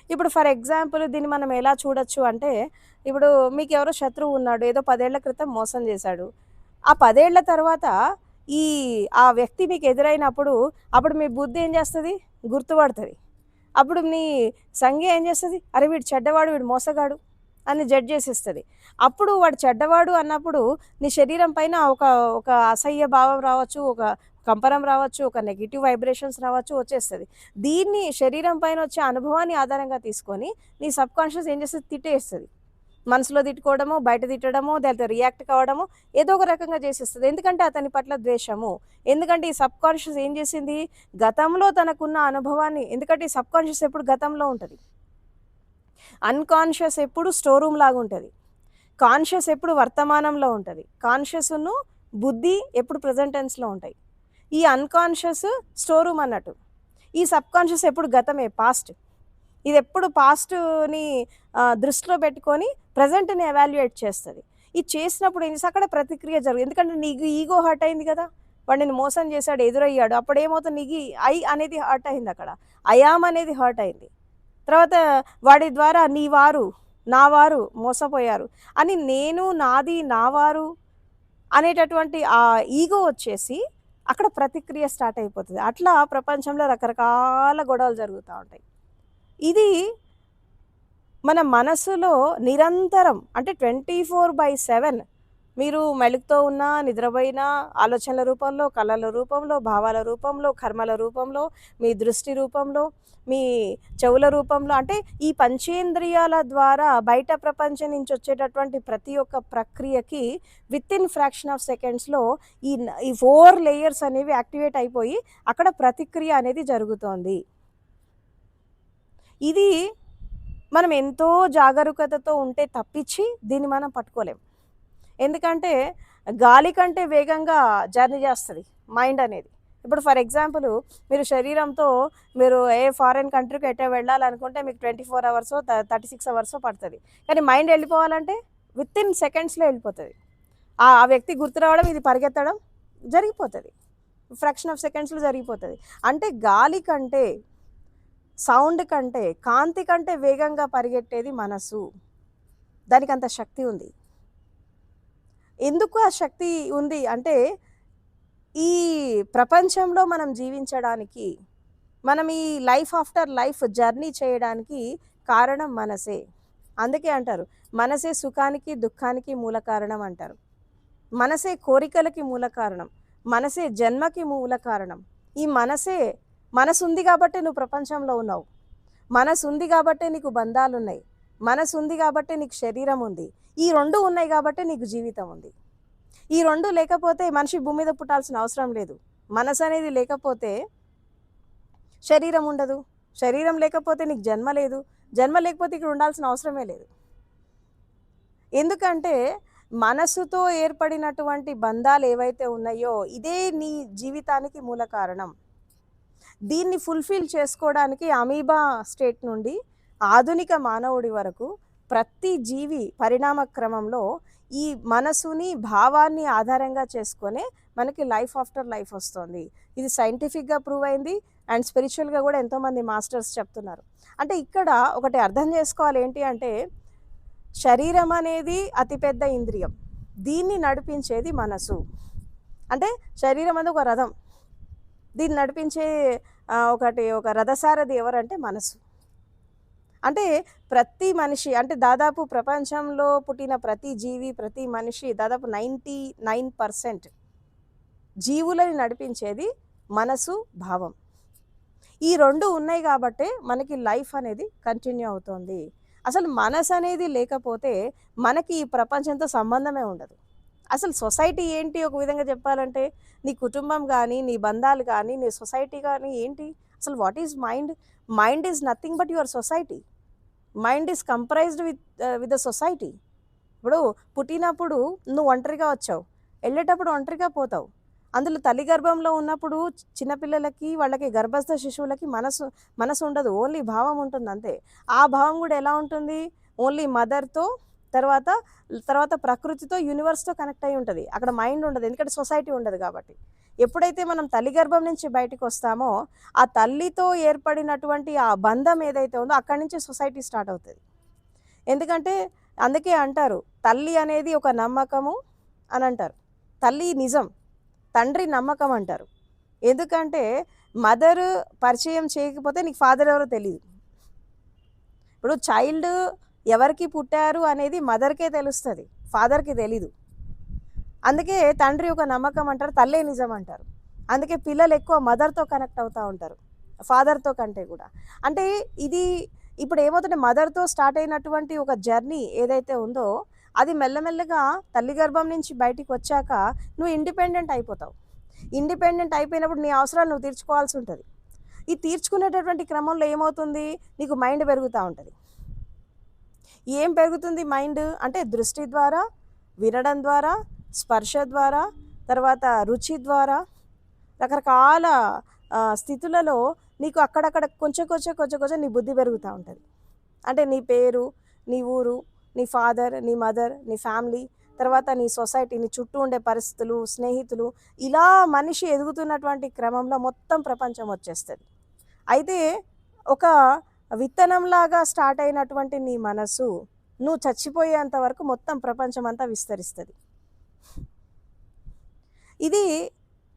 ఇప్పుడు ఫర్ ఎగ్జాంపుల్ దీన్ని మనం ఎలా చూడొచ్చు అంటే, ఇప్పుడు మీకెవరో శత్రువు ఉన్నాడు. ఏదో 10 ఏళ్ల క్రితం మోసం చేశాడు. ఆ 10 ఏళ్ల తర్వాత ఈ ఆ వ్యక్తి మీకు ఎదురైనప్పుడు, అప్పుడు మీ బుద్ధి ఏం చేస్తది? గుర్తుపడతది. అప్పుడు మీ సంజ్ఞ ఏం చేస్తది? అరే! వీడు చెడ్డవాడు, వీడు మోసగాడు అని జడ్జ్ చేసేస్తది. అప్పుడు వాడు చెడ్డవాడు అన్నప్పుడు నీ శరీరం పైన ఒక ఒక అసహ్య భావం రావచ్చు, ఒక కంపనం రావచ్చు, ఒక నెగెటివ్ వైబ్రేషన్స్ రావచ్చు, వచ్చేస్తది. దీన్ని శరీరం పైన వచ్చే అనుభవాన్ని ఆధారంగా తీసుకొని నీ సబ్‌కాన్షియస్ ఏం చేస్తది? తిట్టేస్తది. మనసులో తిట్టుకోవడమో, బయట తిట్టడమో, దానితో రియాక్ట్ కావడమో ఏదో ఒక రకంగా చేసేస్తది. ఎందుకంటే అతని పట్ల ద్వేషము. ఎందుకంటే ఈ సబ్‌కాన్షియస్ ఏం చేసింది? గతంలో తనకున్న అనుభవాన్ని, ఎందుకంటే ఈ సబ్‌కాన్షియస్ ఎప్పుడు గతంలో ఉంటది. అన్‌కాన్షియస్ ఎప్పుడు స్టోర్ రూమ్ లాగుంటది. కాన్షియస్ ఎప్పుడు వర్తమానంలో ఉంటది. కాన్షియస్‌ను, బుద్ధి ఎప్పుడు ప్రెజెంట్ టెన్స్‌లో ఉంటాయి. ఈ అన్‌కాన్షియస్ స్టోర్ రూమ్ అన్నట్టు. ఈ సబ్‌కాన్షియస్ ఎప్పుడు గతమే, పాస్ట్. ఇదెప్పుడు పాస్ట్‌ని దృష్టిలో పెట్టుకొని ప్రెజెంట్‌ని ఎవాల్యుయేట్ చేస్తది. ఇది చేసినప్పుడు ఏం చేస్తది? అక్కడ ప్రతిక్రియ ఎందుకంటే నీకు ఈగో హర్ట్ అయింది కదా! వాడు నిన్ను మోసం చేశాడు, ఎదురయ్యాడు. అప్పుడేమవుతుంది? నీకు ఐ అనేది హర్ట్ అయిందక్కడ. ఐ యామ్ అనేది హర్ట్ అయింది. తర్వాత వాడి ద్వారా నీ వారు, నా వారు మోసపోయారు అని నేను, నాది, నా వారు అనేటటువంటి ఆ ఈగో వచ్చేసి అక్కడ ప్రతిక్రియ స్టార్ట్ అయిపోతది. అట్లా ప్రపంచంలో రకరకాల గొడవలు జరుగుతా ఉంటాయి. ఇది మన మనసులో నిరంతరం అంటే 24/7 మీరు మెలుకువతో ఉన్నా, నిద్రపోయినా, ఆలోచనల రూపంలో, కలల రూపంలో, భావాల రూపంలో, కర్మల రూపంలో, మీ దృష్టి రూపంలో, మీ చెవుల రూపంలో, అంటే ఈ పంచేంద్రియాల ద్వారా బయట ప్రపంచం నుంచి వచ్చేటటువంటి ప్రతి ఒక్క ప్రక్రియకి వితిన్ ఫ్రాక్షన్ ఆఫ్ సెకండ్స్‌లో ఈ 4 లేయర్స్ అనేవి యాక్టివేట్ అయిపోయి అక్కడ ప్రతిక్రియ అనేది జరుగుతోంది. ఇది మనం ఎంతో జాగరూకతతో ఉంటే తప్పించి దీన్ని మనం పట్టుకోలేం. ఎందుకంటే గాలి కంటే వేగంగా జర్నీ చేస్తది మైండ్ అనేది. ఇప్పుడు ఫర్ ఎగ్జాంపుల్ మీరు శరీరంతో మీరు ఏ ఫారిన్ కంట్రీకి ఎటో వెళ్ళాలనుకుంటే మీకు 24 అవర్సో 36 అవర్సో పడుతది. కానీ మైండ్ వెళ్ళిపోవాలంటే వితిన్ సెకండ్స్‌లో వెళ్ళిపోతది. ఆ వ్యక్తి గుర్తు రావడం, ఇది పరిగెత్తడం జరిగిపోతది. ఫ్రాక్షన్ ఆఫ్ సెకండ్స్‌లో జరిగిపోతది. అంటే గాలి కంటే, సౌండ్ కంటే, కాంతి కంటే వేగంగా పరిగెట్టేది మనసు. దానికంత శక్తి ఉంది. ఎందుకు ఆ శక్తి ఉంది అంటే, ఈ ప్రపంచంలో మనం జీవించడానికి, మనం ఈ లైఫ్ ఆఫ్టర్ లైఫ్ జర్నీ చేయడానికి కారణం మనసే. అందుకే అంటారు, మనసే సుఖానికి, దుఃఖానికి మూల కారణం అంటారు. మనసే కోరికలకి మూల కారణం. మనసే జన్మకి మూల కారణం. ఈ మనసే, మనసుంది కాబట్టే నువ్వు ప్రపంచంలో ఉన్నావు. మనసు ఉంది కాబట్టే నీకు బంధాలు ఉన్నాయి, మనసు ఉంది కాబట్టే నీకు శరీరం ఉంది. ఈ 2 ఉన్నాయి కాబట్టే నీకు జీవితం ఉంది. ఈ 2 లేకపోతే మనిషి భూమి మీద పుట్టాల్సిన అవసరం లేదు. మనసు అనేది లేకపోతే శరీరం ఉండదు, శరీరం లేకపోతే నీకు జన్మ లేదు, జన్మ లేకపోతే ఇక్కడ ఉండాల్సిన అవసరమే లేదు. ఎందుకంటే మనసుతో ఏర్పడినటువంటి బంధాలు ఏవైతే ఉన్నాయో ఇదే నీ జీవితానికి మూల కారణం. దీన్ని ఫుల్ఫిల్ చేసుకోవడానికి అమీబా స్టేట్ నుండి ఆధునిక మానవుడి వరకు ప్రతి జీవి పరిణామ క్రమంలో ఈ మనసుని భావాన్ని ఆధారంగా చేసుకొని మనకి లైఫ్ ఆఫ్టర్ లైఫ్ వస్తుంది. ఇది సైంటిఫిక్గా ప్రూవ్ అయింది అండ్ స్పిరిచువల్గా కూడా ఎంతోమంది మాస్టర్స్ చెప్తున్నారు. అంటే ఇక్కడ ఒకటి అర్థం చేసుకోవాలి ఏంటి అంటే, శరీరం అనేది అతిపెద్ద ఇంద్రియం, దీన్ని నడిపించేది మనసు. అంటే శరీరం అనేది ఒక రథం, దీన్ని నడిపించే ఒక రథసారథి ఎవరంటే మనసు. అంటే ప్రతి మనిషి, అంటే దాదాపు ప్రపంచంలో పుట్టిన ప్రతి జీవి, ప్రతి మనిషి, దాదాపు 99% జీవులని నడిపించేది మనసు, భావం. ఈ 2 ఉన్నాయి కాబట్టే మనకి లైఫ్ అనేది కంటిన్యూ అవుతుంది. అసలు మనసు అనేది లేకపోతే మనకి ఈ ప్రపంచంతో సంబంధమే ఉండదు. అసలు సొసైటీ ఏంటి ఒక విధంగా చెప్పాలంటే, నీ కుటుంబం కానీ, నీ బంధాలు కానీ, నీ సొసైటీ కానీ ఏంటి అసలు? What is mind? Mind is nothing but your society. Mind is comprised with the society. ఇప్పుడు పుట్టినప్పుడు నువ్వు ఒంటరిగా వచ్చావు, వెళ్ళేటప్పుడు ఒంటరిగా పోతావు. అందులో తల్లి గర్భంలో ఉన్నప్పుడు చిన్నపిల్లలకి, వాళ్ళకి గర్భస్థ శిశువులకి మనసు ఉండదు, ఓన్లీ భావం ఉంటుంది అంతే. ఆ భావం కూడా ఎలా ఉంటుంది? ఓన్లీ మదర్తో, తర్వాత ప్రకృతితో, యూనివర్స్తో కనెక్ట్ అయి ఉంటుంది. అక్కడ మైండ్ ఉండదు, ఎందుకంటే సొసైటీ ఉండదు కాబట్టి. ఎప్పుడైతే మనం తల్లి గర్భం నుంచి బయటకు వస్తామో ఆ తల్లితో ఏర్పడినటువంటి ఆ బంధం ఏదైతే ఉందో అక్కడి నుంచి సొసైటీ స్టార్ట్ అవుతుంది. ఎందుకంటే అందుకే అంటారు తల్లి అనేది ఒక నమ్మకము అని అంటారు. తల్లి నిజం, తండ్రి నమ్మకం అంటారు. ఎందుకంటే మదర్ పరిచయం చేయకపోతే నీకు ఫాదర్ ఎవరో తెలియదు. ఇప్పుడు చైల్డ్ ఎవరికి పుట్టారు అనేది మదర్కే తెలుస్తుంది, ఫాదర్కి తెలీదు. అందుకే తండ్రి ఒక నమ్మకం అంటారు, తల్లే నిజం అంటారు. అందుకే పిల్లలు ఎక్కువ మదర్తో కనెక్ట్ అవుతూ ఉంటారు, ఫాదర్తో కంటే కూడా. అంటే ఇది ఇప్పుడు ఏమవుతుంటే మదర్తో స్టార్ట్ అయినటువంటి ఒక జర్నీ ఏదైతే ఉందో అది మెల్లమెల్లగా తల్లి గర్భం నుంచి బయటికి వచ్చాక నువ్వు ఇండిపెండెంట్ అయిపోతావు. ఇండిపెండెంట్ అయిపోయినప్పుడు నీ అవసరాలు నువ్వు తీర్చుకోవాల్సి ఉంటుంది. ఈ తీర్చుకునేటటువంటి క్రమంలో ఏమవుతుంది? నీకు మైండ్ పెరుగుతూ ఉంటుంది. ఏం పెరుగుతుంది మైండ్ అంటే? దృష్టి ద్వారా, వినడం ద్వారా, స్పర్శ ద్వారా, తర్వాత రుచి ద్వారా, రకరకాల స్థితులలో నీకు అక్కడక్కడ కొంచెం నీ బుద్ధి పెరుగుతూ ఉంటుంది. అంటే నీ పేరు, నీ ఊరు, నీ ఫాదర్, నీ మదర్, నీ ఫ్యామిలీ, తర్వాత నీ సొసైటీ, నీ చుట్టూ ఉండే పరిస్థితులు, స్నేహితులు, ఇలా మనిషి ఎదుగుతున్నటువంటి క్రమంలో మొత్తం ప్రపంచం వచ్చేస్తుంది. అయితే ఒక విత్తనంలాగా స్టార్ట్ అయినటువంటి నీ మనసు నువ్వు చచ్చిపోయేంత వరకు మొత్తం ప్రపంచం అంతా విస్తరిస్తుంది. ఇది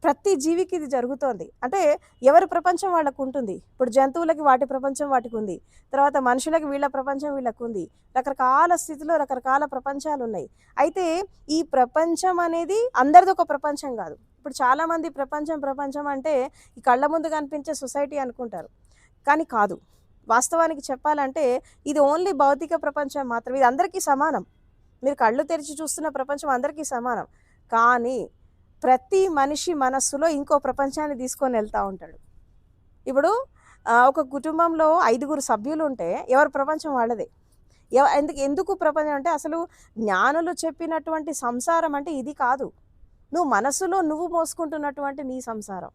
ప్రతి జీవికి ఇది జరుగుతోంది. అంటే ఎవరి ప్రపంచం వాళ్ళకు ఉంటుంది. ఇప్పుడు జంతువులకి వాటి ప్రపంచం వాటికి ఉంది, తర్వాత మనుషులకి వీళ్ళ ప్రపంచం వీళ్ళకు ఉంది. రకరకాల స్థితిలో రకరకాల ప్రపంచాలు ఉన్నాయి. అయితే ఈ ప్రపంచం అనేది అందరిది ఒక ప్రపంచం కాదు. ఇప్పుడు చాలామంది ప్రపంచం అంటే ఈ కళ్ళ ముందు కనిపించే సొసైటీ అనుకుంటారు, కానీ కాదు. వాస్తవానికి చెప్పాలంటే ఇది ఓన్లీ భౌతిక ప్రపంచం మాత్రమే. ఇది అందరికీ సమానం. మీరు కళ్ళు తెరిచి చూస్తున్న ప్రపంచం అందరికీ సమానం. కానీ ప్రతి మనిషి మనస్సులో ఇంకో ప్రపంచాన్ని తీసుకొని వెళ్తూ ఉంటాడు. ఇప్పుడు ఒక కుటుంబంలో 5గురు సభ్యులు ఉంటే ఎవరి ప్రపంచం వాళ్ళదే. ఎందుకు ప్రపంచం అంటే అసలు జ్ఞానులు చెప్పినటువంటి సంసారం అంటే ఇది కాదు. నువ్వు మనస్సులో నువ్వు మోసుకుంటున్నటువంటి నీ సంసారం.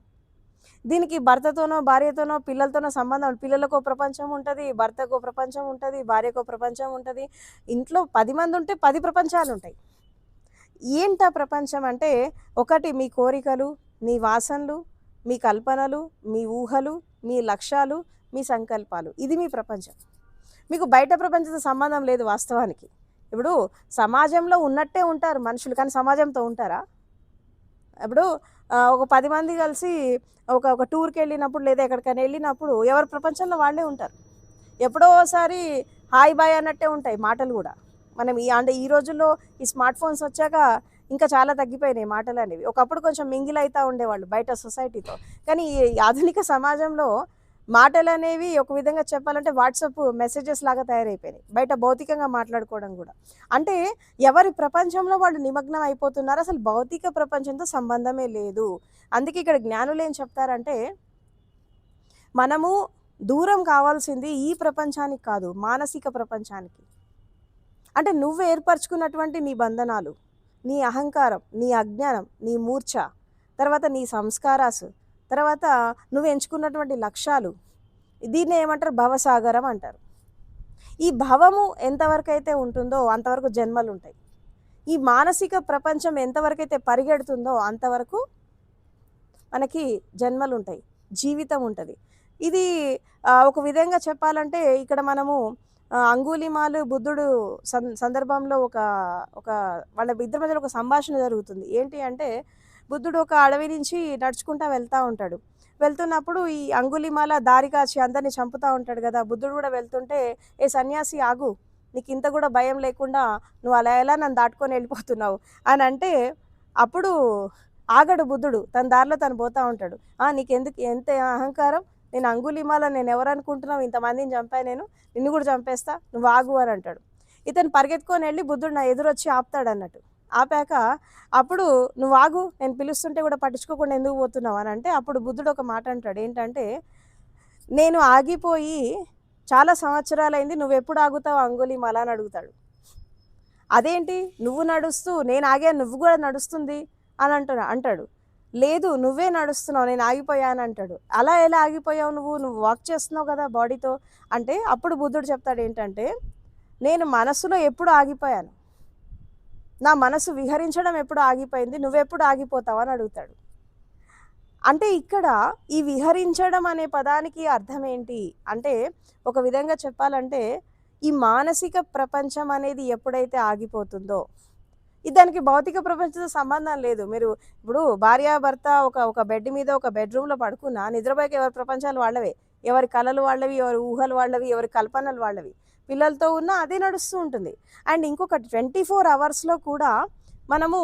దీనికి భర్తతోనో, భార్యతోనో, పిల్లలతోనో సంబంధం. పిల్లలకో ప్రపంచం ఉంటుంది, భర్తకో ప్రపంచం ఉంటుంది, భార్యకో ప్రపంచం ఉంటుంది. ఇంట్లో 10 మంది ఉంటే 10 ప్రపంచాలు ఉంటాయి. ఏంటా ప్రపంచం అంటే, ఒకటి మీ కోరికలు, మీ వాసనలు, మీ కల్పనలు, మీ ఊహలు, మీ లక్ష్యాలు, మీ సంకల్పాలు. ఇది మీ ప్రపంచం. మీకు బయట ప్రపంచంతో సంబంధం లేదు వాస్తవానికి. ఇప్పుడు సమాజంలో ఉన్నట్టే ఉంటారు మనుషులు, కానీ సమాజంతో ఉంటారా? ఇప్పుడు ఒక 10 మంది కలిసి ఒక టూర్కి వెళ్ళినప్పుడు లేదా ఎక్కడికైనా వెళ్ళినప్పుడు ఎవరి ప్రపంచంలో వాళ్ళే ఉంటారు. ఎప్పుడో ఒకసారి హాయ్ బాయ్ అన్నట్టే ఉంటాయి మాటలు కూడా. మనం అంటే ఈ రోజుల్లో ఈ స్మార్ట్ ఫోన్స్ వచ్చాక ఇంకా చాలా తగ్గిపోయినాయి మాటలు అనేవి. ఒకప్పుడు కొంచెం మింగిల్ అవుతూ ఉండేవాళ్ళు బయట సొసైటీతో. కానీ ఈ ఆధునిక సమాజంలో మాటలనేవి ఒక విధంగా చెప్పాలంటే వాట్సాప్ మెసేజెస్ లాగా తయారైపోయినాయి. బయట భౌతికంగా మాట్లాడుకోవడం గూడా. అంటే ఎవరి ప్రపంచంలో వాళ్ళు నిమగ్నం అయిపోతున్నారు. అసలు భౌతిక ప్రపంచంతో సంబంధమే లేదు. అందుకే ఇక్కడ జ్ఞానులేం చెప్తారంటే, మనము దూరం కావాల్సింది ఈ ప్రపంచానికి కాదు, మానసిక ప్రపంచానికి. అంటే నువ్వు ఏర్పరచుకున్నటువంటి నీ బంధనాలు, నీ అహంకారం, నీ అజ్ఞానం, నీ మూర్ఛ, తర్వాత నీ సంస్కారాసు, తర్వాత నువ్వు ఎంచుకున్నటువంటి లక్ష్యాలు, దీన్ని ఏమంటారు? భవసాగరం అంటారు. ఈ భవము ఎంతవరకైతే ఉంటుందో అంతవరకు జన్మలుంటాయి. ఈ మానసిక ప్రపంచం ఎంతవరకైతే పరిగెడుతుందో అంతవరకు మనకి జన్మలుంటాయి, జీవితం ఉంటుంది. ఇది ఒక విధంగా చెప్పాలంటే ఇక్కడ మనము అంగుళిమాలు బుద్ధుడు సందర్భంలో ఒక ఒక వాళ్ళ ఇద్దరి మధ్యలో ఒక సంభాషణ జరుగుతుంది. ఏంటి అంటే, బుద్ధుడు ఒక అడవి నుంచి నడుచుకుంటా వెళ్తూ ఉంటాడు. వెళ్తున్నప్పుడు ఈ అంగుళిమాల దారి కాచి అందరిని చంపుతూ ఉంటాడు కదా. బుద్ధుడు కూడా వెళ్తుంటే, ఏ సన్యాసి ఆగు, నీకు ఇంత కూడా భయం లేకుండా నువ్వు అలా ఎలా నన్ను దాటుకొని వెళ్ళిపోతున్నావు అని అంటే, అప్పుడు ఆగడు బుద్ధుడు, తన దారిలో తను పోతూ ఉంటాడు. నీకెందుకు ఎంత అహంకారం, నేను అంగుళిమాల నేను ఎవరు అనుకుంటున్నావు, ఇంతమందిని చంపా, నేను నిన్ను కూడా చంపేస్తా, నువ్వు ఆగు అని అంటాడు. ఇతను పరిగెత్తుకొని వెళ్ళి బుద్ధుడు నా ఎదురొచ్చి ఆపుతాడు అన్నట్టు. ఆపాక అప్పుడు నువ్వు ఆగు, నేను పిలుస్తుంటే కూడా పట్టించుకోకుండా ఎందుకు పోతున్నావు అని అంటే, అప్పుడు బుద్ధుడు ఒక మాట అంటాడు. ఏంటంటే, నేను ఆగిపోయి చాలా సంవత్సరాలైంది, నువ్వు ఎప్పుడు ఆగుతావు అంగుళిమాల అని అడుగుతాడు. అదేంటి నువ్వు నడుస్తూ నేను ఆగా, నువ్వు కూడా నడుస్తుంది అని అంటాడు. లేదు నువ్వే నడుస్తున్నావు, నేను ఆగిపోయాను అంటాడు. అలా ఎలా ఆగిపోయావు, నువ్వు వాక్ చేస్తున్నావు కదా బాడీతో అంటే, అప్పుడు బుద్ధుడు చెప్తాడు ఏంటంటే, నేను మనసులో ఎప్పుడు ఆగిపోయాను, నా మనసు విహరించడం ఎప్పుడు ఆగిపోయింది, నువ్వెప్పుడు ఆగిపోతావు అని అడుగుతాడు. అంటే ఇక్కడ ఈ విహరించడం అనే పదానికి అర్థం ఏంటి అంటే, ఒక విధంగా చెప్పాలంటే, ఈ మానసిక ప్రపంచం అనేది ఎప్పుడైతే ఆగిపోతుందో, దానికి భౌతిక ప్రపంచంతో సంబంధం లేదు. మీరు ఇప్పుడు భార్యాభర్త ఒక బెడ్ మీద ఒక బెడ్రూమ్లో పడుకున్నా, నిద్రపోయాక ఎవరి ప్రపంచాలు వాళ్ళవే, ఎవరి కళలు వాళ్ళవి, ఎవరి ఊహలు వాళ్ళవి, ఎవరి కల్పనలు వాళ్ళవి. పిల్లలతో ఉన్న అదే నడుస్తూ ఉంటుంది. అండ్ ఇంకొకటి 24 అవర్స్లో కూడా మనము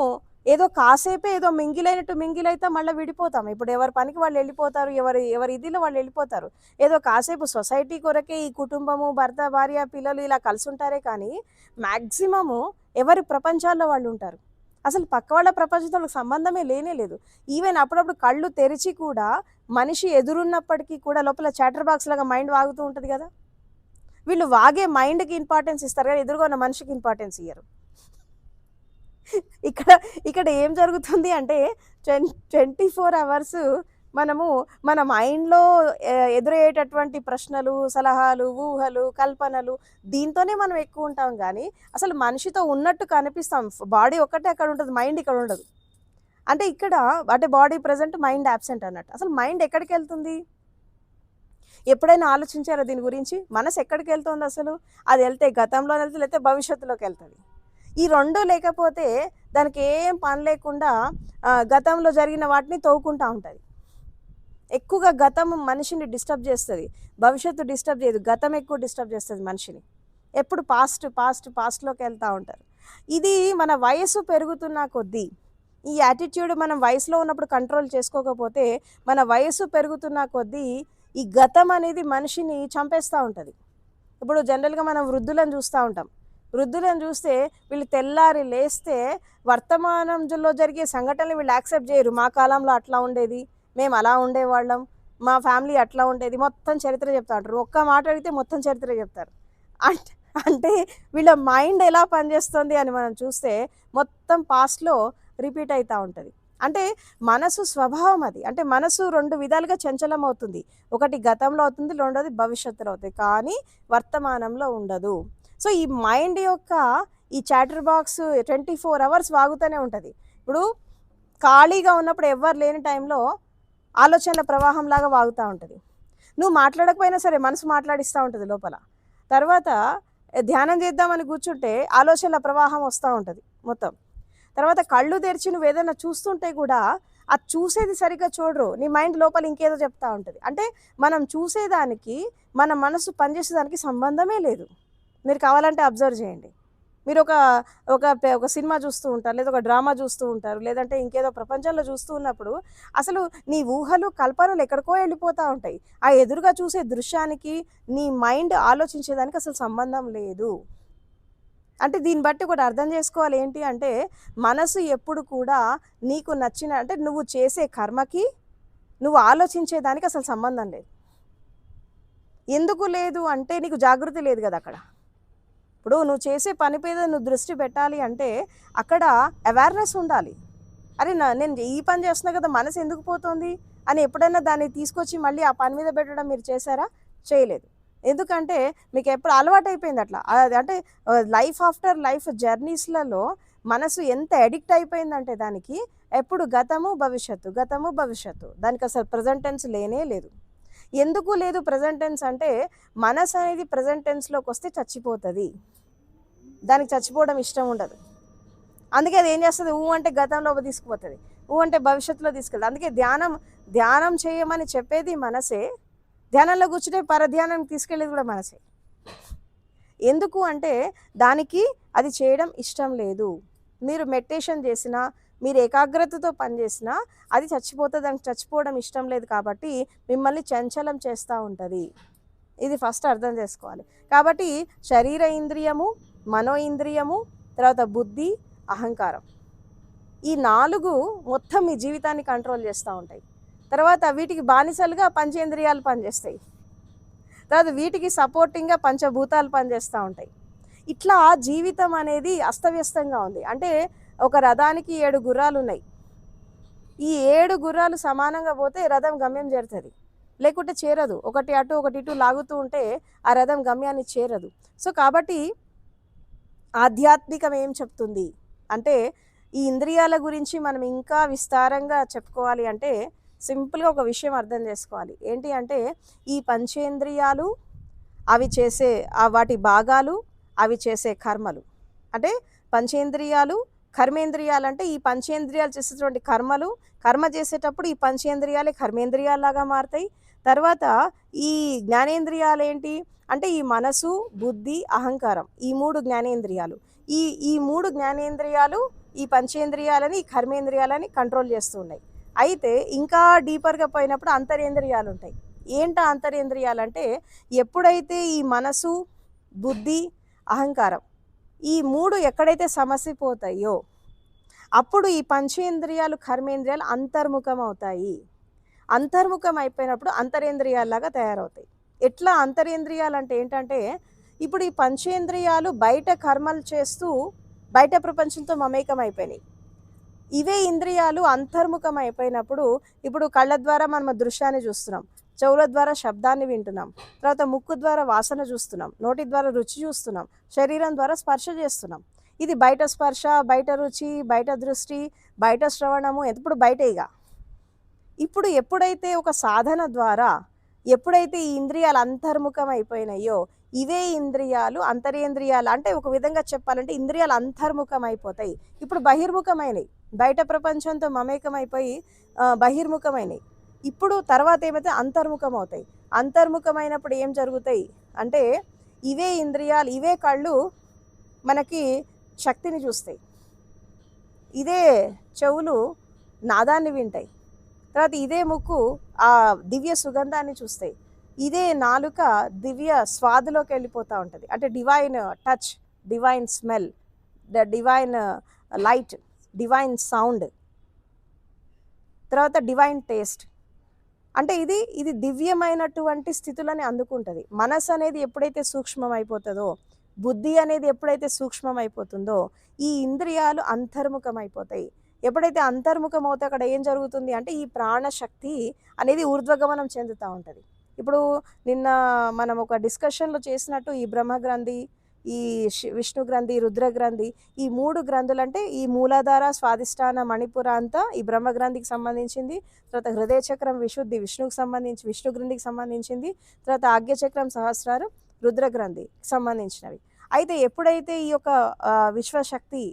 ఏదో కాసేపే ఏదో మింగిలైతే మళ్ళీ విడిపోతాం. ఇప్పుడు ఎవరి పనికి వాళ్ళు వెళ్ళిపోతారు, ఎవరి ఇదిలో వాళ్ళు వెళ్ళిపోతారు. ఏదో కాసేపు సొసైటీ కొరకే ఈ కుటుంబము, భర్త, భార్య, పిల్లలు ఇలా కలిసి ఉంటారే కానీ మ్యాక్సిమము ఎవరి ప్రపంచాల్లో వాళ్ళు ఉంటారు. అసలు పక్క వాళ్ళ ప్రపంచంతో వాళ్ళకి సంబంధమే లేనే లేదు. ఈవెన్ అప్పుడప్పుడు కళ్ళు తెరిచి కూడా మనిషి ఎదురున్నప్పటికీ కూడా లోపల చాటర్ బాక్స్ లాగా మైండ్ వాగుతూ ఉంటుంది కదా. వీళ్ళు వాగే మైండ్కి ఇంపార్టెన్స్ ఇస్తారు కానీ ఎదురుగా ఉన్న మనిషికి ఇంపార్టెన్స్ ఇయ్యరు. ఇక్కడ ఏం జరుగుతుంది అంటే 24 అవర్స్ మనము మన మైండ్లో ఎదురయ్యేటటువంటి ప్రశ్నలు, సలహాలు, ఊహలు, కల్పనలు, దీంతోనే మనం ఎక్కువ ఉంటాం. కానీ అసలు మనిషితో ఉన్నట్టు కనిపిస్తాం. బాడీ ఒక్కటే అక్కడ ఉంటుంది, మైండ్ ఇక్కడ ఉండదు. అంటే ఇక్కడ అంటే బాడీ ప్రజెంట్, మైండ్ యాబ్సెంట్ అన్నట్టు. అసలు మైండ్ ఎక్కడికి వెళ్తుంది? ఎప్పుడైనా ఆలోచించారా దీని గురించి? మనసు ఎక్కడికి వెళ్తుంది అసలు? అది వెళ్తే గతంలో వెళ్తే, లేకపోతే భవిష్యత్తులోకి వెళ్తుంది. ఈ రెండు లేకపోతే దానికి ఏం పని లేకుండా గతంలో జరిగిన వాటిని తవ్వుకుంటూ ఉంటుంది. ఎక్కువగా గతం మనిషిని డిస్టర్బ్ చేస్తుంది, భవిష్యత్తు డిస్టర్బ్ చేయదు. గతం ఎక్కువ డిస్టర్బ్ చేస్తుంది మనిషిని. ఎప్పుడు పాస్ట్లోకి వెళ్తూ ఉంటారు. ఇది మన వయసు పెరుగుతున్న కొద్దీ, ఈ యాటిట్యూడ్ మనం వయసులో ఉన్నప్పుడు కంట్రోల్ చేసుకోకపోతే, మన వయసు పెరుగుతున్న కొద్దీ ఈ గతం అనేది మనిషిని చంపేస్తూ ఉంటుంది. ఇప్పుడు జనరల్గా మనం వృద్ధులను చూస్తూ ఉంటాం. వృద్ధులను చూస్తే వీళ్ళు తెల్లారి లేస్తే వర్తమానంలో జరిగే సంఘటనలు వీళ్ళు యాక్సెప్ట్ చేయరు. మా కాలంలో అట్లా ఉండేది, మేము అలా ఉండేవాళ్ళం, మా ఫ్యామిలీ అట్లా ఉండేది, మొత్తం చరిత్ర చెప్తా ఉంటారు. ఒక్క మాట అడిగితే మొత్తం చరిత్ర చెప్తారు. అంటే వీళ్ళ మైండ్ ఎలా పనిచేస్తుంది అని మనం చూస్తే మొత్తం పాస్ట్లో రిపీట్ అవుతూ ఉంటుంది. అంటే మనసు స్వభావం అది. అంటే మనసు 2 విధాలుగా చంచలం అవుతుంది. ఒకటి గతంలో అవుతుంది, రెండోది భవిష్యత్తులో అవుతుంది, కానీ వర్తమానంలో ఉండదు. సో ఈ మైండ్ యొక్క ఈ చాటర్ బాక్స్ 24 అవర్స్ వాగుతూనే ఉంటుంది. ఇప్పుడు ఖాళీగా ఉన్నప్పుడు ఎవ్వరు లేని టైంలో ఆలోచనల ప్రవాహం లాగా వాగుతూ ఉంటుంది. నువ్వు మాట్లాడకపోయినా సరే మనసు మాట్లాడిస్తూ ఉంటుంది లోపల. తర్వాత ధ్యానం చేద్దామని కూర్చుంటే ఆలోచనల ప్రవాహం వస్తూ ఉంటుంది మొత్తం. తర్వాత కళ్ళు తెరిచి నువ్వు ఏదైనా చూస్తుంటే కూడా అది చూసేది సరిగ్గా చూడరు, నీ మైండ్ లోపల ఇంకేదో చెప్తూ ఉంటుంది. అంటే మనం చూసేదానికి మన మనసు పనిచేసేదానికి సంబంధమే లేదు. మీరు కావాలంటే అబ్జర్వ్ చేయండి. మీరు ఒక సినిమా చూస్తూ ఉంటారు, లేదా ఒక డ్రామా చూస్తూ ఉంటారు, లేదంటే ఇంకేదో ప్రపంచంలో చూస్తూ ఉన్నప్పుడు అసలు నీ ఊహలు, కల్పనలు ఎక్కడికో వెళ్ళిపోతా ఉంటాయి. ఆ ఎదురుగా చూసే దృశ్యానికి నీ మైండ్ ఆలోచించేదానికి అసలు సంబంధం లేదు. అంటే దీన్ని బట్టి ఒకటి అర్థం చేసుకోవాలి ఏంటి అంటే, మనసు ఎప్పుడు కూడా నీకు నచ్చిన అంటే నువ్వు చేసే కర్మకి, నువ్వు ఆలోచించే దానికి అసలు సంబంధం లేదు. ఎందుకు లేదు అంటే నీకు జాగృతి లేదు కదా అక్కడ. ఇప్పుడు నువ్వు చేసే పని మీద నువ్వు దృష్టి పెట్టాలి అంటే అక్కడ అవేర్నెస్ ఉండాలి. అరే నేను ఈ పని చేస్తున్నా కదా, మనసు ఎందుకు పోతుంది అని ఎప్పుడైనా దాన్ని తీసుకొచ్చి మళ్ళీ ఆ పని మీద పెట్టడం మీరు చేశారా? చేయలేదు. ఎందుకంటే మీకు ఎప్పుడు అలవాటైపోయింది అట్లా. అది అంటే లైఫ్ ఆఫ్టర్ లైఫ్ జర్నీస్‌లలో మనసు ఎంత అడిక్ట్ అయిపోయిందంటే దానికి ఎప్పుడు గతము, భవిష్యత్తు, గతము, భవిష్యత్తు. దానికసలు ప్రెజెంట్ టెన్స్ లేనే లేదు. ఎందుకు లేదు ప్రెజెంట్ టెన్స్ అంటే మనసు అనేది ప్రెజెంట్ టెన్స్‌లోకొస్తే చచ్చిపోతది. దానికి చచ్చిపోవడం ఇష్టం ఉండదు. అందుకే అది ఏం చేస్తది, అంటే గతంలోకి తీసుకుపోతది. అంటే భవిష్యత్తులో తీసుకెళ్తది. అందుకే ధ్యానం చేయమని చెప్పేది మనసే. ధ్యానంలో కూర్చుంటే పరధ్యానానికి తీసుకెళ్ళేది కూడా మనసే. ఎందుకు అంటే దానికి అది చేయడం ఇష్టం లేదు. మీరు మెడిటేషన్ చేసినా, మీరు ఏకాగ్రతతో పనిచేసినా అది చచ్చిపోతది. దానికి చచ్చిపోవడం ఇష్టం లేదు కాబట్టి మిమ్మల్ని చంచలం చేస్తూ ఉంటుంది. ఇది ఫస్ట్ అర్థం చేసుకోవాలి. కాబట్టి శరీర ఇంద్రియము, మనో ఇంద్రియము, తర్వాత బుద్ధి, అహంకారం, ఈ 4 మొత్తం మీ జీవితాన్ని కంట్రోల్ చేస్తూ ఉంటాయి. తర్వాత వీటికి బానిసలుగా పంచేంద్రియాలు పనిచేస్తాయి. తర్వాత వీటికి సపోర్టింగ్గా పంచభూతాలు పనిచేస్తూ ఉంటాయి. ఇట్లా జీవితం అనేది అస్తవ్యస్తంగా ఉంది. అంటే ఒక రథానికి 7 గుర్రాలు ఉన్నాయి. ఈ 7 గుర్రాలు సమానంగా పోతే రథం గమ్యం చేరుతుంది, లేకుంటే చేరదు. ఒకటి అటు ఒకటి ఇటు లాగుతూ ఉంటే ఆ రథం గమ్యాన్ని చేరదు. సో కాబట్టి ఆధ్యాత్మికం ఏం చెప్తుంది అంటే, ఈ ఇంద్రియాల గురించి మనం ఇంకా విస్తారంగా చెప్పుకోవాలి అంటే సింపుల్గా ఒక విషయం అర్థం చేసుకోవాలి. ఏంటి అంటే ఈ పంచేంద్రియాలు అవి చేసే వాటి భాగాలు, అవి చేసే కర్మలు. అంటే పంచేంద్రియాలు, కర్మేంద్రియాలు అంటే ఈ పంచేంద్రియాలు చేసేటువంటి కర్మ చేసేటప్పుడు ఈ పంచేంద్రియాలే కర్మేంద్రియాలాగా మారుతాయి. తర్వాత ఈ జ్ఞానేంద్రియాలు ఏంటి అంటే ఈ మనసు, బుద్ధి, అహంకారం, ఈ 3 జ్ఞానేంద్రియాలు. ఈ 3 జ్ఞానేంద్రియాలు ఈ పంచేంద్రియాలని, ఈ కర్మేంద్రియాలని కంట్రోల్ చేస్తూ ఉన్నాయి. అయితే ఇంకా డీపర్గా పోయినప్పుడు అంతరేంద్రియాలు ఉంటాయి. ఏంటా అంతరేంద్రియాలు అంటే ఎప్పుడైతే ఈ మనసు, బుద్ధి, అహంకారం ఈ 3 ఎక్కడైతే సమసిపోతాయో అప్పుడు ఈ పంచేంద్రియాలు, కర్మేంద్రియాలు అంతర్ముఖం అవుతాయి. అంతర్ముఖం అయిపోయినప్పుడు అంతరేంద్రియాల్లాగా తయారవుతాయి. ఎట్లా అంతరేంద్రియాలు అంటే ఏంటంటే ఇప్పుడు ఈ పంచేంద్రియాలు బయట కర్మలు చేస్తూ బయట ప్రపంచంతో మమేకం అయిపోయినాయి. ఇవే ఇంద్రియాలు అంతర్ముఖం అయిపోయినప్పుడు ఇప్పుడు కళ్ళ ద్వారా మనం దృశ్యాన్ని చూస్తున్నాం, చెవుల ద్వారా శబ్దాన్ని వింటున్నాం, తర్వాత ముక్కు ద్వారా వాసన చూస్తున్నాం, నోటి ద్వారా రుచి చూస్తున్నాం, శరీరం ద్వారా స్పర్శ చేస్తున్నాం. ఇది బయట స్పర్శ, బయట రుచి, బయట దృష్టి, బయట శ్రవణము, ఎప్పుడు బయటేగా. ఇప్పుడు ఎప్పుడైతే ఒక సాధన ద్వారా ఎప్పుడైతే ఈ ఇంద్రియాలు అంతర్ముఖం అయిపోయినాయో ఇవే ఇంద్రియాలు అంతరేంద్రియాలు అంటే ఒక విధంగా చెప్పాలంటే ఇంద్రియాలు అంతర్ముఖం అయిపోతాయి. ఇప్పుడు బహిర్ముఖమైనవి, బయట ప్రపంచంతో మమేకమైపోయి బహిర్ముఖమైనవి. ఇప్పుడు తర్వాత ఏమైతే అంతర్ముఖం అవుతాయి. అంతర్ముఖమైనప్పుడు ఏం జరుగుతాయి అంటే ఇవే ఇంద్రియాలు, ఇవే కళ్ళు మనకి శక్తిని చూస్తాయి, ఇదే చెవులు నాదాన్ని వింటాయి, తర్వాత ఇదే ముక్కు ఆ దివ్య సుగంధాన్ని చూస్తాయి, ఇదే నాలుక దివ్య స్వాదులోకి వెళ్ళిపోతూ ఉంటుంది. అంటే divine touch, divine smell, the divine light, divine sound, తర్వాత డివైన్ టేస్ట్. అంటే ఇది దివ్యమైనటువంటి స్థితులని అందుకుంటుంది. మనసు అనేది ఎప్పుడైతే సూక్ష్మం అయిపోతుందో, బుద్ధి అనేది ఎప్పుడైతే సూక్ష్మం అయిపోతుందో ఈ ఇంద్రియాలు అంతర్ముఖం అయిపోతాయి. ఎప్పుడైతే అంతర్ముఖం అవుతే అక్కడ ఏం జరుగుతుంది అంటే ఈ ప్రాణశక్తి అనేది ఊర్ధ్వగమనం చెందుతూ ఉంటుంది. ఇప్పుడు నిన్న మనం ఒక డిస్కషన్లో చేసినట్టు ఈ బ్రహ్మగ్రంథి, ఈ విష్ణు గ్రంథి, రుద్ర గ్రంథి, ఈ 3 గ్రంథులు అంటే ఈ మూలాధార, స్వాదిష్టాన, మణిపుర అంతా ఈ బ్రహ్మగ్రంథికి సంబంధించింది. తర్వాత హృదయ చక్రం విశుద్ధి విష్ణుకి సంబంధించి విష్ణు గ్రంథికి సంబంధించింది. తర్వాత ఆజ్ఞచక్రం సహస్రారు రుద్ర గ్రంథికి సంబంధించినవి. అయితే ఎప్పుడైతే ఈ యొక్క విశ్వశక్తి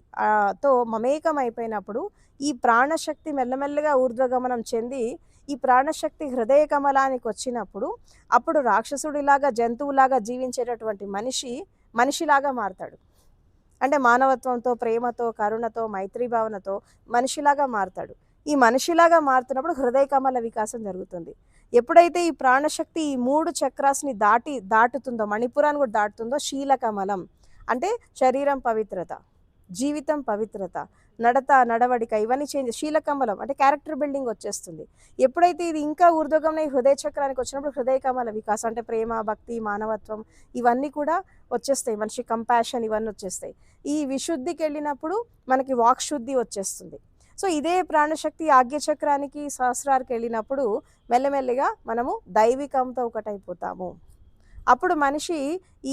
తో మమేకం అయిపోయినప్పుడు ఈ ప్రాణశక్తి మెల్లమెల్లగా ఊర్ధ్వగమనం చెంది ఈ ప్రాణశక్తి హృదయ కమలానికి వచ్చినప్పుడు అప్పుడు రాక్షసుడిలాగా, జంతువులాగా జీవించేటటువంటి మనిషిలాగా మారతాడు. అంటే మానవత్వంతో, ప్రేమతో, కరుణతో, మైత్రీ భావనతో మనిషిలాగా మారతాడు. ఈ మనిషిలాగా మారుతున్నప్పుడు హృదయ కమల వికాసం జరుగుతుంది. ఎప్పుడైతే ఈ ప్రాణశక్తి ఈ 3 చక్రాస్‌ని దాటుతుందో, మణిపురాన్ని కూడా దాటుతుందో శీల కమలం అంటే శరీరం పవిత్రత, జీవితం పవిత్రత, నడత, నడవడిక ఇవన్నీ శీలకమలం అంటే క్యారెక్టర్ బిల్డింగ్ వచ్చేస్తుంది. ఎప్పుడైతే ఇది ఇంకా ఊర్ధ్వగమనం హృదయ చక్రానికి వచ్చినప్పుడు హృదయ కమల వికాసం అంటే ప్రేమ, భక్తి, మానవత్వం ఇవన్నీ కూడా వచ్చేస్తాయి. మనిషి కంపాషన్ ఇవన్నీ వచ్చేస్తాయి. ఈ విశుద్ధికెళ్ళినప్పుడు మనకి వాక్ శుద్ధి వచ్చేస్తుంది. సో ఇదే ప్రాణశక్తి ఆజ్ఞ చక్రానికి, సహస్రానికి వెళ్ళినప్పుడు మెల్లమెల్లిగా మనము దైవికంతో ఒకటైపోతాము. అప్పుడు మనిషి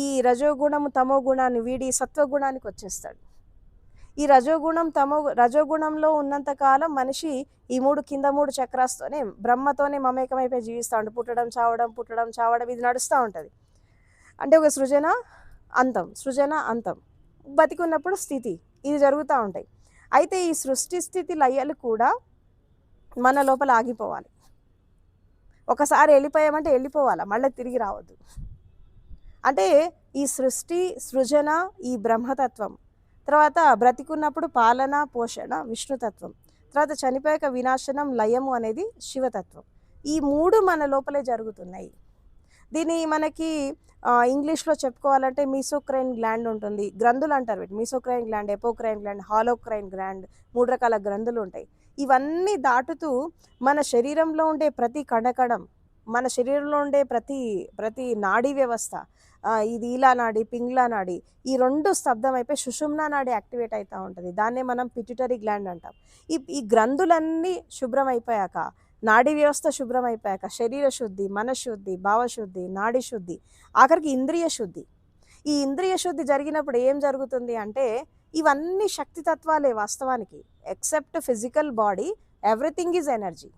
ఈ రజోగుణము, తమో గుణాన్ని వీడి సత్వగుణానికి వచ్చేస్తాడు. ఈ రజోగుణంలో ఉన్నంత కాలం మనిషి ఈ 3 కింద 3 చక్రాస్తోనే బ్రహ్మతోనే మమేకమైపోయి జీవిస్తూ ఉంటాడు. పుట్టడం చావడం ఇది నడుస్తూ ఉంటుంది. అంటే ఒక సృజన అంతం, బతికున్నప్పుడు స్థితి ఇది జరుగుతూ ఉంటాయి. అయితే ఈ సృష్టి స్థితి లయలు కూడా మన లోపల ఆగిపోవాలి. ఒకసారి వెళ్ళిపోయామంటే వెళ్ళిపోవాలి, మళ్ళీ తిరిగి రావద్దు. అంటే ఈ సృష్టి, సృజన, ఈ బ్రహ్మతత్వం, తర్వాత బ్రతికున్నప్పుడు పాలన, పోషణ విష్ణుతత్వం, తర్వాత చనిపోయాక వినాశనం, లయము అనేది శివతత్వం. ఈ 3 మన లోపలే జరుగుతున్నాయి. దీన్ని మనకి ఇంగ్లీష్లో చెప్పుకోవాలంటే మీసోక్రైన్ గ్లాండ్ ఉంటుంది. గ్రంథులు అంటారు వీటి. మీసోక్రైన్ గ్లాండ్, ఎపోక్రైన్ గ్లాండ్, హాలోక్రైన్ గ్లాండ్ 3 రకాల గ్రంథులు ఉంటాయి. ఇవన్నీ దాటుతూ మన శరీరంలో ఉండే ప్రతి కణకణం, మన శరీరంలో ఉండే ప్రతి నాడీ వ్యవస్థ, ఇది ఈలా నాడి, పింగ్లా నాడి ఈ 2 స్తబ్దం అయిపోయి సుషుమ్నా నాడి యాక్టివేట్ అవుతూ ఉంటుంది. దాన్నే మనం పిట్యూటరీ గ్లాండ్ అంటాం. ఈ గ్రంథులన్నీ శుభ్రం అయిపోయాక, నాడీ వ్యవస్థ శుభ్రం అయిపోయాక శరీర శుద్ధి, మనశుద్ధి, భావశుద్ధి, నాడీ శుద్ధి, ఆఖరికి ఇంద్రియ శుద్ధి. ఈ ఇంద్రియ శుద్ధి జరిగినప్పుడు ఏం జరుగుతుంది అంటే ఇవన్నీ శక్తి తత్వాలే వాస్తవానికి. Except physical body everything is energy.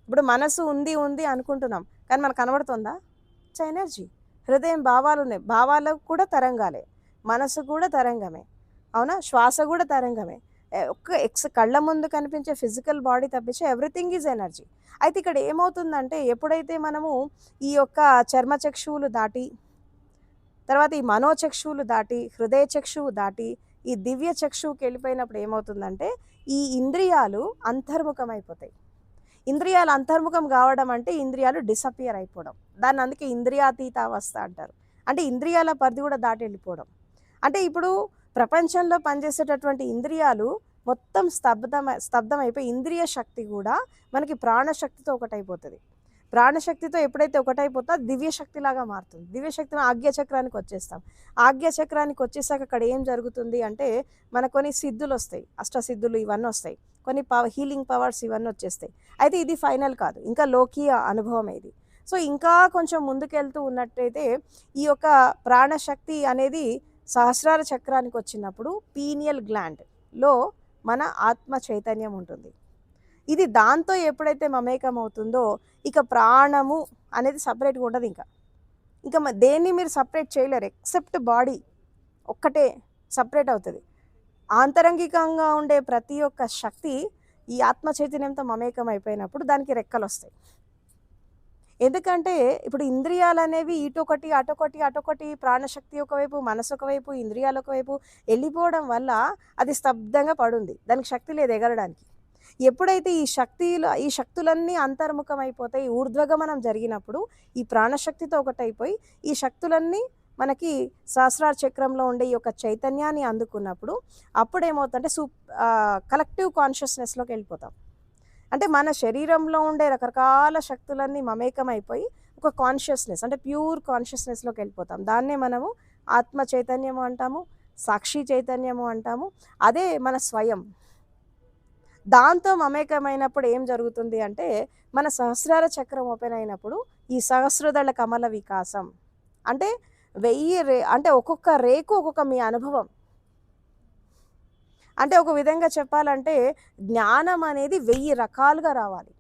ఇప్పుడు మనసు ఉంది అనుకుంటున్నాం, కానీ మనకు కనబడుతుందా? It's energy. హృదయం భావాలు ఉన్నాయి, భావాలకు కూడా తరంగాలే, మనసు కూడా తరంగమే, అవునా? శ్వాస కూడా తరంగమే. కళ్ళ ముందు కనిపించే ఫిజికల్ బాడీ తప్పించి ఎవ్రీథింగ్ ఈజ్ ఎనర్జీ. అయితే ఇక్కడ ఏమవుతుందంటే ఎప్పుడైతే మనము ఈ యొక్క చర్మచక్షువులు దాటి, తర్వాత ఈ మనోచక్షువులు దాటి, హృదయ చక్షువు దాటి ఈ దివ్య చక్షువుకి వెళ్ళిపోయినప్పుడు ఏమవుతుందంటే ఈ ఇంద్రియాలు అంతర్ముఖం అయిపోతాయి. ఇంద్రియాలు అంతర్ముఖం కావడం అంటే ఇంద్రియాలు డిసపియర్ అయిపోవడం. దాన్ని అందుకే ఇంద్రియాతీత అవస్థ అంటారు. అంటే ఇంద్రియాల పరిధి కూడా దాటి వెళ్ళిపోవడం. అంటే ఇప్పుడు ప్రపంచంలో పనిచేసేటటువంటి ఇంద్రియాలు మొత్తం స్తబ్దం అయిపోయి ఇంద్రియ శక్తి కూడా మనకి ప్రాణశక్తితో ఒకటైపోతుంది. ప్రాణశక్తితో ఎప్పుడైతే ఒకటైపోతా దివ్యశక్తిలాగా మారుతుంది. దివ్యశక్తి ఆజ్ఞచక్రానికి వచ్చేస్తాం. ఆజ్ఞచక్రానికి వచ్చేసాక అక్కడ ఏం జరుగుతుంది అంటే మనకు కొన్ని సిద్ధులు వస్తాయి, అష్టసిద్ధులు ఇవన్నీ వస్తాయి, కొన్ని హీలింగ్ పవర్స్ ఇవన్నీ వచ్చేస్తాయి. అయితే ఇది ఫైనల్ కాదు, ఇంకా లోకీయ అనుభవం ఇది. సో ఇంకా కొంచెం ముందుకెళ్తూ ఉన్నట్టయితే ఈ యొక్క ప్రాణశక్తి అనేది సహస్రార చక్రానికి వచ్చినప్పుడు పీనియల్ గ్లాండ్లో మన ఆత్మ చైతన్యం ఉంటుంది. ఇది దాంతో ఎప్పుడైతే మమేకం అవుతుందో ఇక ప్రాణము అనేది సపరేట్గా ఉండదు. ఇంకా దేన్ని మీరు సపరేట్ చేయలేరు, ఎక్సెప్ట్ బాడీ ఒక్కటే సపరేట్ అవుతుంది. ఆంతరంగికంగా ఉండే ప్రతి ఒక్క శక్తి ఈ ఆత్మ చైతన్యంతో మమేకం అయిపోయినప్పుడు దానికి రెక్కలు వస్తాయి. ఎందుకంటే ఇప్పుడు ఇంద్రియాలు అనేవి ఇటొకటి అటొకటి ప్రాణశక్తి ఒకవైపు, మనసు ఒకవైపు, ఇంద్రియాలు ఒకవైపు వెళ్ళిపోవడం వల్ల అది స్తబ్దంగా పడుంది, దానికి శక్తి లేదు ఎగరడానికి. ఎప్పుడైతే ఈ శక్తులన్నీ అంతర్ముఖం అయిపోతాయి, ఊర్ధ్వగమనం జరిగినప్పుడు ఈ ప్రాణశక్తితో ఒకటైపోయి ఈ శక్తులన్నీ మనకి సహస్రార చక్రంలో ఉండే ఈ యొక్క చైతన్యాన్ని అందుకున్నప్పుడు అప్పుడేమవుతుందంటే కలెక్టివ్ కాన్షియస్నెస్లోకి వెళ్ళిపోతాం. అంటే మన శరీరంలో ఉండే రకరకాల శక్తులన్నీ మమేకం అయిపోయి ఒక కాన్షియస్నెస్ అంటే ప్యూర్ కాన్షియస్నెస్లోకి వెళ్ళిపోతాం. దాన్నే మనము ఆత్మ చైతన్యము అంటాము, సాక్షి చైతన్యము అంటాము. అదే మన స్వయం. దాంతో మమేకమైనప్పుడు ఏం జరుగుతుంది అంటే మన సహస్రార చక్రం ఓపెన్ అయినప్పుడు ఈ సహస్రదళ కమల వికాసం అంటే 1000 అంటే ఒక్కొక్క రేకు ఒక్కొక్క మీ అనుభవం. అంటే ఒక విధంగా చెప్పాలంటే జ్ఞానం అనేది 1000 రకాలుగా రావాలి.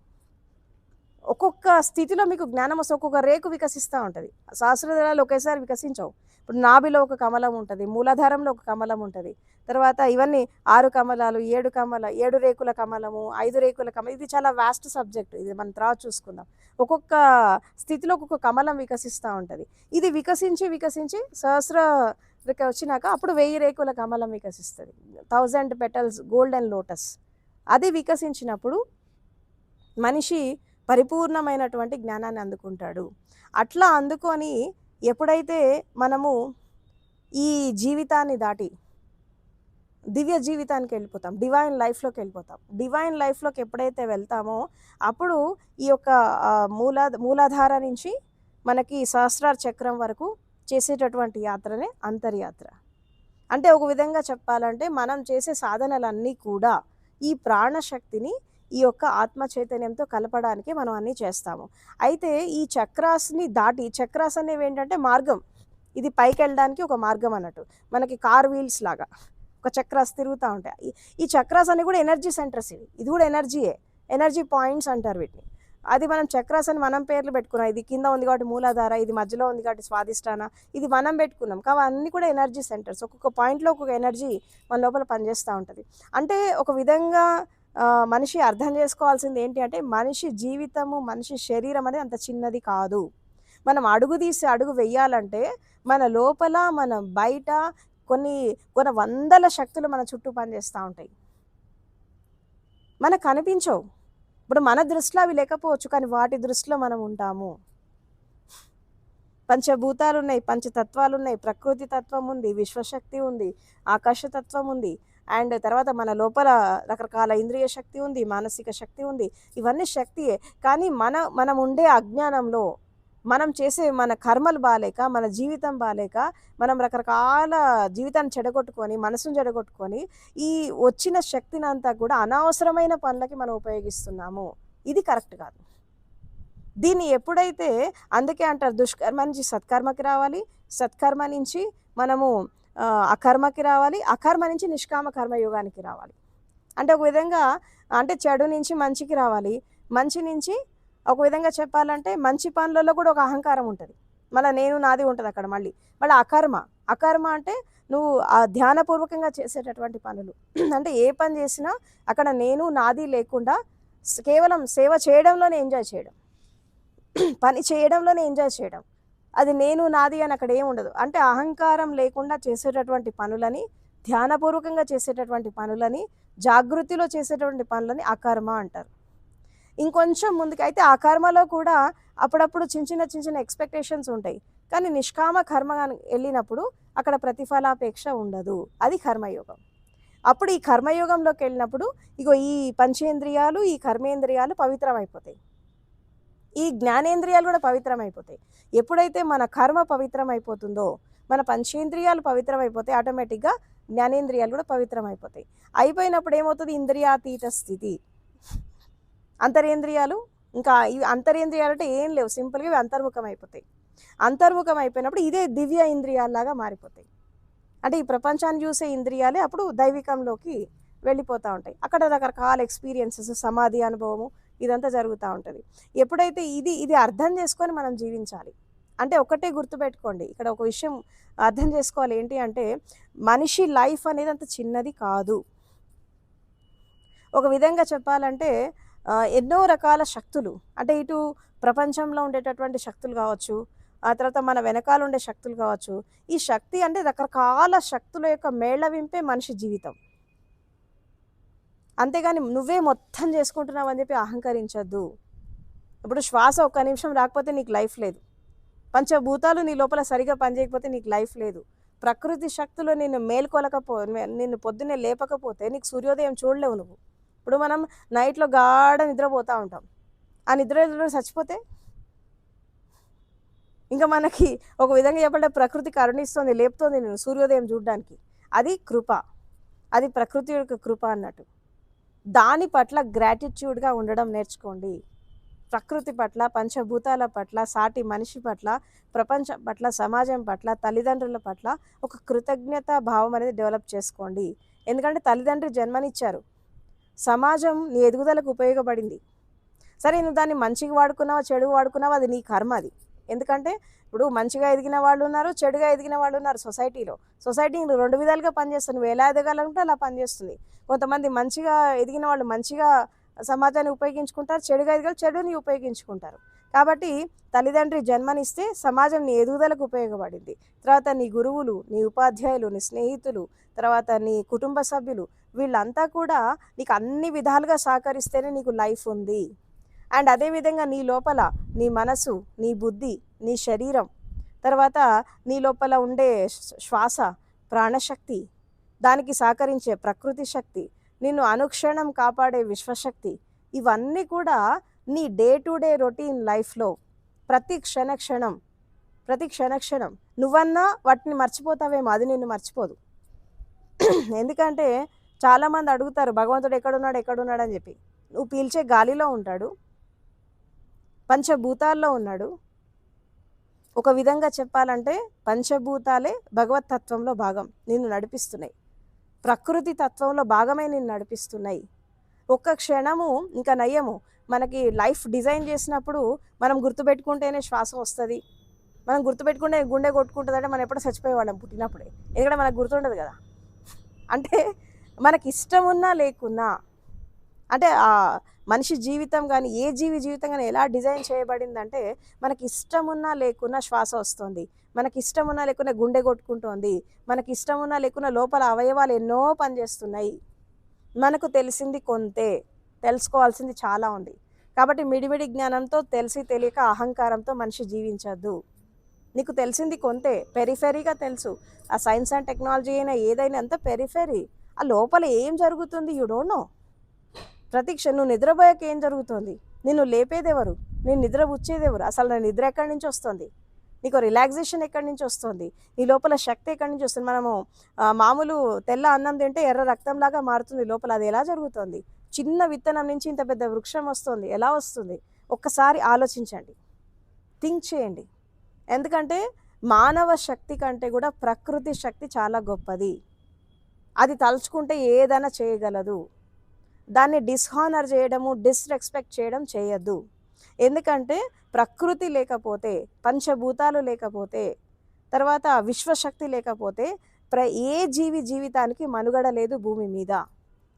ఒక్కొక్క స్థితిలో మీకు జ్ఞానం వస్తే ఒక్కొక్క రేకు వికసిస్తూ ఉంటుంది. సహస్రదళాలు ఒకేసారి వికసించవు. ఇప్పుడు నాభిలో ఒక కమలం ఉంటుంది, మూలాధారంలో ఒక కమలం ఉంటుంది, తర్వాత ఇవన్నీ 6 కమలాలు, 7 రేకుల కమలము, 5 రేకుల కమలం. ఇది చాలా వాస్ట్ సబ్జెక్ట్, ఇది మనం తర్వాత చూసుకుందాం. ఒక్కొక్క స్థితిలో ఒక్కొక్క కమలం వికసిస్తూ ఉంటుంది. ఇది వికసించి వచ్చినాక అప్పుడు 1000 రేకుల కమలం వికసిస్తుంది. 1000 పెటల్స్ గోల్డెన్ లోటస్ అది వికసించినప్పుడు మనిషి పరిపూర్ణమైనటువంటి జ్ఞానాన్ని అందుకుంటాడు. అట్లా అందుకొని ఎప్పుడైతే మనము ఈ జీవితాన్ని దాటి దివ్య జీవితానికి వెళ్ళిపోతాం, డివైన్ లైఫ్లోకి వెళ్ళిపోతాం. డివైన్ లైఫ్లోకి ఎప్పుడైతే వెళ్తామో అప్పుడు ఈ యొక్క మూలాధార నుంచి మనకి సహస్రార చక్రం వరకు చేసేటటువంటి యాత్రనే అంతర్యాత్ర. అంటే ఒక విధంగా చెప్పాలంటే మనం చేసే సాధనలన్నీ కూడా ఈ ప్రాణశక్తిని ఈ యొక్క ఆత్మ చైతన్యంతో కలపడానికి మనం అన్నీ చేస్తాము. అయితే ఈ చక్రాస్ని దాటి, చక్రాస్ అనేవి ఏంటంటే మార్గం, ఇది పైకి వెళ్ళడానికి ఒక మార్గం అన్నట్టు. మనకి కార్ వీల్స్ లాగా ఒక చక్రాస్ తిరుగుతూ ఉంటాయి. ఈ చక్రాస్ అన్ని కూడా ఎనర్జీ సెంటర్స్. ఇది కూడా ఎనర్జీయే, ఎనర్జీ పాయింట్స్ అంటారు వీటిని. అది మనం చక్రాస్ అని మనం పేర్లు పెట్టుకున్నాం. ఇది కింద ఉంది కాబట్టి మూలాధార, ఇది మధ్యలో ఉంది కాబట్టి స్వాదిష్టాన, ఇది మనం పెట్టుకున్నాం. కాబట్టి అన్నీ కూడా ఎనర్జీ సెంటర్స్. ఒక్కొక్క పాయింట్లో ఒక్కొక్క ఎనర్జీ మన లోపల పనిచేస్తూ ఉంటుంది. అంటే ఒక విధంగా మనిషి అర్థం చేసుకోవాల్సింది ఏంటి అంటే మనిషి జీవితము, మనిషి శరీరం అనేది అంత చిన్నది కాదు. మనం అడుగు తీసి అడుగు వెయ్యాలంటే మన లోపల, మన బయట కొన్ని వందల శక్తులు మన చుట్టూ పనిచేస్తూ ఉంటాయి. మనకు కనిపించవు. ఇప్పుడు మన దృష్టిలో అవి లేకపోవచ్చు, కానీ వాటి దృష్టిలో మనం ఉంటాము. పంచభూతాలు ఉన్నాయి, పంచతత్వాలు ఉన్నాయి, ప్రకృతి తత్వం ఉంది, విశ్వశక్తి ఉంది, ఆకాశతత్వం ఉంది, అండ్ తర్వాత మన లోపల రకరకాల ఇంద్రియ శక్తి ఉంది, మానసిక శక్తి ఉంది. ఇవన్నీ శక్తియే. కానీ మనం ఉండే అజ్ఞానంలో, మనం చేసే మన కర్మలు బాలేక, మన జీవితం బాలేక, మనం రకరకాల జీవితాన్ని చెడగొట్టుకొని, మనసును చెడగొట్టుకొని ఈ వచ్చిన శక్తిని అంతా కూడా అనవసరమైన పనులకి మనం ఉపయోగిస్తున్నాము. ఇది కరెక్ట్ కాదు. దీన్ని ఎప్పుడైతే, అందుకే అంటారు దుష్కర్మ నుంచి సత్కర్మకి రావాలి, సత్కర్మ నుంచి మనము అకర్మకి రావాలి, అకర్మ నుంచి నిష్కామ కర్మయోగానికి రావాలి. అంటే ఒక విధంగా అంటే చెడు నుంచి మంచికి రావాలి, మంచి నుంచి ఒక విధంగా చెప్పాలంటే మంచి పనులలో కూడా ఒక అహంకారం ఉంటుంది, మళ్ళీ నేను నాది ఉంటుంది అక్కడ. మళ్ళీ అకర్మ అంటే నువ్వు ధ్యానపూర్వకంగా చేసేటటువంటి పనులు. అంటే ఏ పని చేసినా అక్కడ నేను నాది లేకుండా కేవలం సేవ చేయడంలోనే ఎంజాయ్ చేయడం, పని చేయడంలోనే ఎంజాయ్ చేయడం. అది నేను నాది అని అక్కడ ఏమి ఉండదు. అంటే అహంకారం లేకుండా చేసేటటువంటి పనులని, ధ్యానపూర్వకంగా చేసేటటువంటి పనులని, జాగృతిలో చేసేటువంటి పనులని అకర్మ అంటారు. ఇంకొంచెం ముందుకు అయితే ఆ కర్మలో కూడా అప్పుడప్పుడు చిన్న చిన్న ఎక్స్పెక్టేషన్స్ ఉంటాయి. కానీ నిష్కామ కర్మ వెళ్ళినప్పుడు అక్కడ ప్రతిఫలాపేక్ష ఉండదు. అది కర్మయోగం. అప్పుడు ఈ కర్మయోగంలోకి వెళ్ళినప్పుడు ఇగో ఈ పంచేంద్రియాలు, ఈ కర్మేంద్రియాలు పవిత్రమైపోతాయి, ఈ జ్ఞానేంద్రియాలు కూడా పవిత్రమైపోతాయి. ఎప్పుడైతే మన కర్మ పవిత్రమైపోతుందో, మన పంచేంద్రియాలు పవిత్రమైపోతాయి, ఆటోమేటిక్గా జ్ఞానేంద్రియాలు కూడా పవిత్రమైపోతాయి. అయిపోయినప్పుడు ఏమవుతుంది? ఇంద్రియాతీత స్థితి. అంతరేంద్రియాలు, ఇంకా ఇవి అంతరేంద్రియాలు అంటే ఏం లేవు, సింపుల్గా ఇవి అంతర్ముఖం అయిపోతాయి. అంతర్ముఖం అయిపోయినప్పుడు ఇదే దివ్య ఇంద్రియాల్లాగా మారిపోతాయి. అంటే ఈ ప్రపంచాన్ని చూసే ఇంద్రియాలే అప్పుడు దైవికంలోకి వెళ్ళిపోతూ ఉంటాయి. అక్కడ రకరకాల ఎక్స్పీరియన్సెస్, సమాధి అనుభవము, ఇదంతా జరుగుతూ ఉంటుంది. ఎప్పుడైతే ఇది అర్థం చేసుకొని మనం జీవించాలి. అంటే ఒకటే గుర్తుపెట్టుకోండి, ఇక్కడ ఒక విషయం అర్థం చేసుకోవాలి. ఏంటి అంటే మనిషి లైఫ్ అనేది అంత చిన్నది కాదు. ఒక విధంగా చెప్పాలంటే ఎన్నో రకాల శక్తులు, అంటే ఇటు ప్రపంచంలో ఉండేటటువంటి శక్తులు కావచ్చు, ఆ తర్వాత మన వెనకాల ఉండే శక్తులు కావచ్చు. ఈ శక్తి అంటే రకరకాల శక్తుల యొక్క మేళవింపే మనిషి జీవితం. అంతేగాని నువ్వే మొత్తం చేసుకుంటున్నావు అని చెప్పి అహంకరించద్దు. ఇప్పుడు శ్వాస ఒక్క నిమిషం రాకపోతే నీకు లైఫ్ లేదు, పంచభూతాలు నీ లోపల సరిగా పనిచేయకపోతే నీకు లైఫ్ లేదు, ప్రకృతి శక్తులు నిన్ను పొద్దున్నే లేపకపోతే నీకు సూర్యోదయం చూడలేవు నువ్వు. ఇప్పుడు మనం నైట్లో గాఢ నిద్రపోతూ ఉంటాం, ఆ నిద్రలో చచ్చిపోతే ఇంకా మనకి ఒక విధంగా చెప్పాలంటే ప్రకృతి కరుణిస్తుంది, లేపుతుంది నేను సూర్యోదయం చూడడానికి. అది కృప, అది ప్రకృతి యొక్క కృప అన్నట్టు. దాని పట్ల గ్రాటిట్యూడ్గా ఉండడం నేర్చుకోండి. ప్రకృతి పట్ల, పంచభూతాల పట్ల, సాటి మనిషి పట్ల, ప్రపంచం పట్ల, సమాజం పట్ల, తల్లిదండ్రుల పట్ల ఒక కృతజ్ఞత భావం అనేది డెవలప్ చేసుకోండి. ఎందుకంటే తల్లిదండ్రులు జన్మనిచ్చారు, సమాజం నీ ఎదుగుదలకు ఉపయోగపడింది. సరే నువ్వు దాన్ని మంచిగా వాడుకున్నావా, చెడు వాడుకున్నావా, అది నీ కర్మ. అది ఎందుకంటే ఇప్పుడు మంచిగా ఎదిగిన వాళ్ళు ఉన్నారు, చెడుగా ఎదిగిన వాళ్ళు ఉన్నారు. సొసైటీ రెండు విధాలుగా పనిచేస్తుంది. నువ్వు ఎలా ఎదగాలంటే అలా పనిచేస్తుంది. కొంతమంది మంచిగా ఎదిగిన వాళ్ళు మంచిగా సమాజాన్ని ఉపయోగించుకుంటారు, చెడుగా ఎదిగిన చెడుని ఉపయోగించుకుంటారు. కాబట్టి తల్లిదండ్రి జన్మనిస్తే సమాజం నీ ఎదుగుదలకు ఉపయోగపడింది. తర్వాత నీ గురువులు, నీ ఉపాధ్యాయులు, నీ స్నేహితులు, తర్వాత నీ కుటుంబ సభ్యులు వీళ్ళంతా కూడా నీకు అన్ని విధాలుగా సహకరిస్తేనే నీకు లైఫ్ ఉంది. అండ్ అదేవిధంగా నీ లోపల నీ మనసు, నీ బుద్ధి, నీ శరీరం, తర్వాత నీ లోపల ఉండే శ్వాస, ప్రాణశక్తి, దానికి సహకరించే ప్రకృతి శక్తి, నిన్ను అనుక్షణం కాపాడే విశ్వశక్తి, ఇవన్నీ కూడా నీ డే టు డే రొటీన్ లైఫ్లో ప్రతి క్షణక్షణం నువ్వన్నా వాటిని మర్చిపోతావేమో, అది నిన్ను మర్చిపోదు. ఎందుకంటే చాలామంది అడుగుతారు భగవంతుడు ఎక్కడున్నాడు అని చెప్పి. నువ్వు పీల్చే గాలిలో ఉంటాడు, పంచభూతాల్లో ఉన్నాడు. ఒక విధంగా చెప్పాలంటే పంచభూతాలే భగవత్ తత్వంలో భాగం నిన్ను నడిపిస్తున్నాయి, ప్రకృతి తత్వంలో భాగమే నిన్ను నడిపిస్తున్నాయి. ఒక్క క్షణము ఇంకా నయ్యము, మనకి లైఫ్ డిజైన్ చేసినప్పుడు మనం గుర్తుపెట్టుకుంటేనే శ్వాస వస్తుంది, మనం గుర్తుపెట్టుకుంటే గుండె కొట్టుకుంటుందంటే మనం ఎప్పుడో చచ్చిపోయేవాళ్ళం పుట్టినప్పుడే, ఎందుకంటే మనకు గుర్తుండదు కదా. అంటే మనకి ఇష్టం ఉన్నా లేకున్నా, అంటే ఆ మనిషి జీవితం కానీ ఏ జీవితం కానీ ఎలా డిజైన్ చేయబడిందంటే మనకి ఇష్టం ఉన్నా లేకున్నా శ్వాస వస్తుంది, మనకి ఇష్టం ఉన్నా లేకున్నా గుండె కొట్టుకుంటోంది, మనకి ఇష్టం ఉన్నా లేకున్నా లోపల అవయవాలు ఎన్నో పనిచేస్తున్నాయి. మనకు తెలిసింది కొంతే, తెలుసుకోవాల్సింది చాలా ఉంది. కాబట్టి మిడిమిడి జ్ఞానంతో తెలిసి తెలియక అహంకారంతో మనిషి జీవించద్దు. నీకు తెలిసింది కొంతే, పెరిఫెరీగా తెలుసు. ఆ సైన్స్ అండ్ టెక్నాలజీ అయినా ఏదైనా అంత పెరిఫెరీ, ఆ లోపల ఏం జరుగుతుంది యూ డోంట్ నో. నువ్వు నిద్రపోయాక ఏం జరుగుతుంది, నిన్ను లేపేదెవరు, నేను నిద్ర పుచ్చేదెవరు, అసలు నా నిద్ర ఎక్కడి నుంచి వస్తుంది, నీకు రిలాక్సేషన్ ఎక్కడి నుంచి వస్తుంది, నీ లోపల శక్తి ఎక్కడి నుంచి వస్తుంది. మనము మామూలు తెల్ల అన్నం తింటే ఎర్ర రక్తంలాగా మారుతుంది లోపల, అది ఎలా జరుగుతుంది? చిన్న విత్తనం నుంచి ఇంత పెద్ద వృక్షం వస్తుంది, ఎలా వస్తుంది? ఒక్కసారి ఆలోచించండి, థింక్ చేయండి. ఎందుకంటే మానవ శక్తి కంటే కూడా ప్రకృతి శక్తి చాలా గొప్పది. అది తలుచుకుంటే ఏదైనా చేయగలదు. దాన్ని డిస్హానర్ చేయడము, డిస్రెస్పెక్ట్ చేయడం చేయొద్దు. ఎందుకంటే ప్రకృతి లేకపోతే, పంచభూతాలు లేకపోతే, తర్వాత విశ్వశక్తి లేకపోతే ఏ జీవితానికి మనుగడ లేదు భూమి మీద.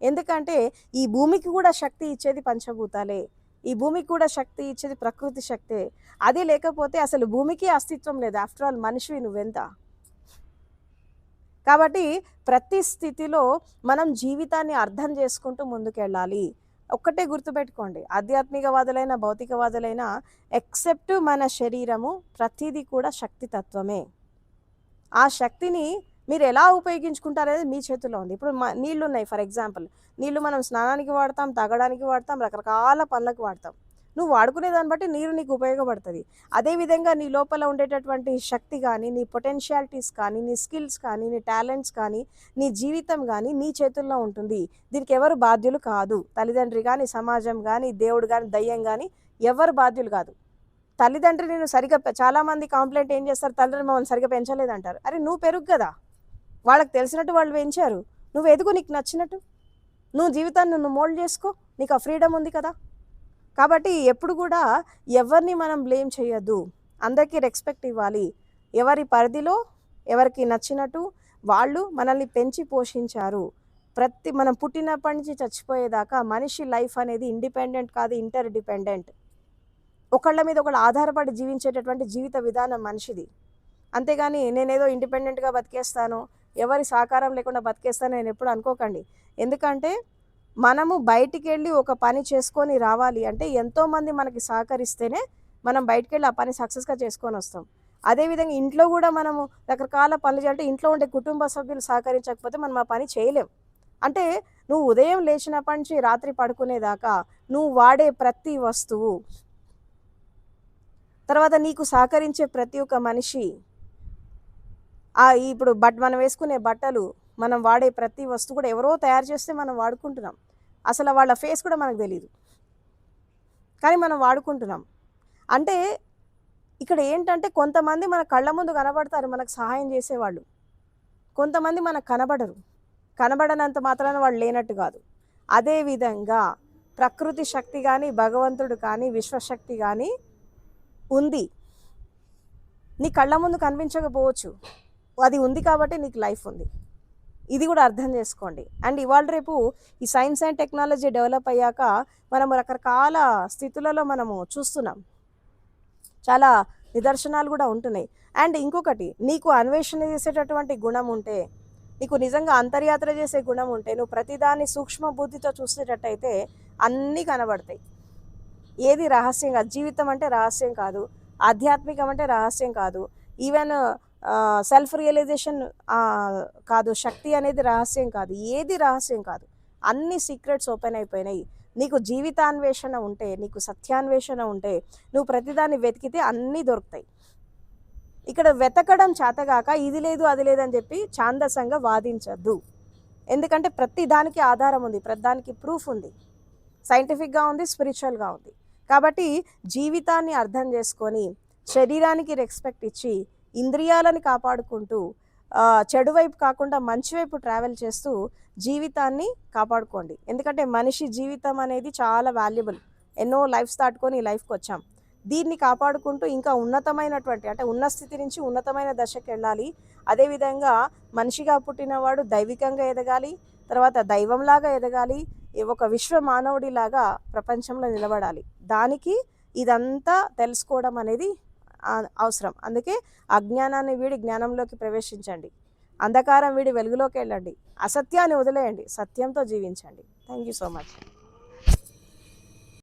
ఎందుకంటే ఈ భూమికి కూడా శక్తి ఇచ్చేది పంచభూతాలే, ఈ భూమికి కూడా శక్తి ఇచ్చేది ప్రకృతి శక్తే. అది లేకపోతే అసలు భూమికి అస్తిత్వం లేదు. ఆఫ్టర్ ఆల్ మనిషివి నువ్వెంత. కాబట్టి ప్రతి స్థితిలో మనం జీవితాన్ని అర్థం చేసుకుంటూ ముందుకెళ్ళాలి. ఒక్కటే గుర్తుపెట్టుకోండి, ఆధ్యాత్మికవాదులైన భౌతికవాదులైన ఎక్సెప్ట్ మన శరీరము ప్రతిదీ కూడా శక్తి తత్వమే. ఆ శక్తిని మీరు ఎలా ఉపయోగించుకుంటారనేది మీ చేతిలో ఉంది. ఇప్పుడు నీళ్ళు ఉన్నాయి, ఫర్ ఎగ్జాంపుల్ నీళ్ళు మనం స్నానానికి వాడతాం, తాగడానికి వాడతాం, రకరకాల పనులకు వాడతాం. నువ్వు వాడుకునే దాన్ని బట్టి నీరు నీకు ఉపయోగపడుతుంది. అదేవిధంగా నీ లోపల ఉండేటటువంటి శక్తి కానీ, నీ పొటెన్షియాలిటీస్ కానీ, నీ స్కిల్స్ కానీ, నీ టాలెంట్స్ కానీ, నీ జీవితం కానీ నీ చేతుల్లో ఉంటుంది. దీనికి ఎవరు బాధ్యులు కాదు. తల్లిదండ్రి కానీ, సమాజం కానీ, దేవుడు కానీ, దయ్యం కానీ ఎవరు బాధ్యులు కాదు. తల్లిదండ్రి నేను సరిగ్గా, చాలామంది కాంప్లైంట్ ఏం చేస్తారు, తల్లిదండ్రులు మమ్మల్ని సరిగ్గా పెంచలేదంటారు. అరే నువ్వు పెరుగు కదా, వాళ్ళకి తెలిసినట్టు వాళ్ళు పెంచారు, నువ్వు ఎదుగు, నీకు నచ్చినట్టు నువ్వు జీవితాన్ని నువ్వు మోల్డ్ చేసుకో, నీకు ఆ ఫ్రీడమ్ ఉంది కదా. కాబట్టి ఎప్పుడు కూడా ఎవరిని మనం బ్లేమ్ చేయొద్దు, అందరికీ రెస్పెక్ట్ ఇవ్వాలి. ఎవరి పరిధిలో ఎవరికి నచ్చినట్టు వాళ్ళు మనల్ని పెంచి పోషించారు. మనం పుట్టినప్పటి నుంచి చచ్చిపోయేదాకా మనిషి లైఫ్ అనేది ఇండిపెండెంట్ కాదు, ఇంటర్ డిపెండెంట్. ఒకళ్ళ మీద ఒకళ్ళు ఆధారపడి జీవించేటటువంటి జీవిత విధానం మనిషిది. అంతేగాని నేనేదో ఇండిపెండెంట్గా బతికేస్తాను, ఎవరి సహకారం లేకుండా బతికేస్తాను నేను ఎప్పుడు అనుకోకండి. ఎందుకంటే మనము బయటికి వెళ్ళి ఒక పని చేసుకొని రావాలి అంటే ఎంతోమంది మనకి సహకరిస్తేనే మనం బయటికి వెళ్ళి ఆ పని సక్సెస్గా చేసుకొని వస్తాం. అదేవిధంగా ఇంట్లో కూడా మనము రకరకాల పనులు చేయాలంటే ఇంట్లో ఉండే కుటుంబ సభ్యులు సహకరించకపోతే మనం ఆ పని చేయలేం. అంటే నువ్వు ఉదయం లేచినప్పటి నుంచి రాత్రి పడుకునేదాకా నువ్వు వాడే ప్రతి వస్తువు, తర్వాత నీకు సహకరించే ప్రతి ఒక్క మనిషి, ఇప్పుడు మనం వేసుకునే బట్టలు, మనం వాడే ప్రతి వస్తువు కూడా ఎవరో తయారు చేస్తే మనం వాడుకుంటున్నాం. అసలు వాళ్ళ ఫేస్ కూడా మనకు తెలియదు, కానీ మనం వాడుకుంటున్నాం. అంటే ఇక్కడ ఏంటంటే కొంతమంది మన కళ్ళ ముందు కనబడతారు మనకు సహాయం చేసేవాళ్ళు, కొంతమంది మనకు కనబడనంత మాత్రాన వాళ్ళు లేనట్టు కాదు. అదేవిధంగా ప్రకృతి శక్తి కానీ, భగవంతుడు కానీ, విశ్వశక్తి కానీ ఉంది. నీ కళ్ళ ముందు కనిపించకపోవచ్చు, అది ఉంది కాబట్టి నీకు లైఫ్ ఉంది. ఇది కూడా అర్థం చేసుకోండి. అండ్ ఇవాళ రేపు ఈ సైన్స్ అండ్ టెక్నాలజీ డెవలప్ అయ్యాక మనము రకరకాల స్థితులలో మనము చూస్తున్నాం. చాలా నిదర్శనాలు కూడా ఉంటున్నాయి. అండ్ ఇంకొకటి, నీకు అన్వేషణ చేసేటటువంటి గుణం ఉంటే, నీకు నిజంగా అంతర్యాత్ర చేసే గుణం ఉంటే, నువ్వు ప్రతిదాన్ని సూక్ష్మ బుద్ధితో చూసేటట్టయితే అన్నీ కనబడతాయి. ఏది రహస్యం కాదు. జీవితం అంటే రహస్యం కాదు. ఆధ్యాత్మికం అంటే రహస్యం కాదు. ఈవెన్ సెల్ఫ్ రియలైజేషన్ కాదు. శక్తి అనేది రహస్యం కాదు. ఏది రహస్యం కాదు. అన్ని సీక్రెట్స్ ఓపెన్ అయిపోయినాయి. నీకు జీవితాన్వేషణ ఉంటే, నీకు సత్యాన్వేషణ ఉంటే, నువ్వు ప్రతిదాన్ని వెతికితే అన్నీ దొరుకుతాయి. ఇక్కడ వెతకడం చేతగాక ఇది లేదు అది లేదని చెప్పి ఛాందసంగా వాదించద్దు. ఎందుకంటే ప్రతి దానికి ఆధారం ఉంది, ప్రతి దానికి ప్రూఫ్ ఉంది, సైంటిఫిక్గా ఉంది, స్పిరిచువల్గా ఉంది. కాబట్టి జీవితాన్ని అర్థం చేసుకొని శరీరానికి రెస్పెక్ట్ ఇచ్చి ఇంద్రియాలని కాపాడుకుంటూ చెడు వైపు కాకుండా మంచి వైపు ట్రావెల్ చేస్తూ జీవితాన్ని కాపాడుకోండి. ఎందుకంటే మనిషి జీవితం అనేది చాలా వాల్యుబుల్. ఎన్నో లైఫ్స్ దాటుకొని ఈ లైఫ్కి వచ్చాం. దీన్ని కాపాడుకుంటూ ఇంకా ఉన్నతమైనటువంటి, అంటే ఉన్న స్థితి నుంచి ఉన్నతమైన దశకి వెళ్ళాలి. అదేవిధంగా మనిషిగా పుట్టినవాడు దైవికంగా ఎదగాలి, తర్వాత దైవంలాగా ఎదగాలి, ఒక విశ్వ మానవుడిలాగా ప్రపంచంలో నిలబడాలి. దానికి ఇదంతా తెలుసుకోవడం అనేది అవసరం. అందుకే అజ్ఞానాన్ని వీడి జ్ఞానంలోకి ప్రవేశించండి, అంధకారం వీడి వెలుగులోకి వెళ్ళండి, అసత్యాన్ని వదిలేయండి, సత్యంతో జీవించండి. Thank you so much.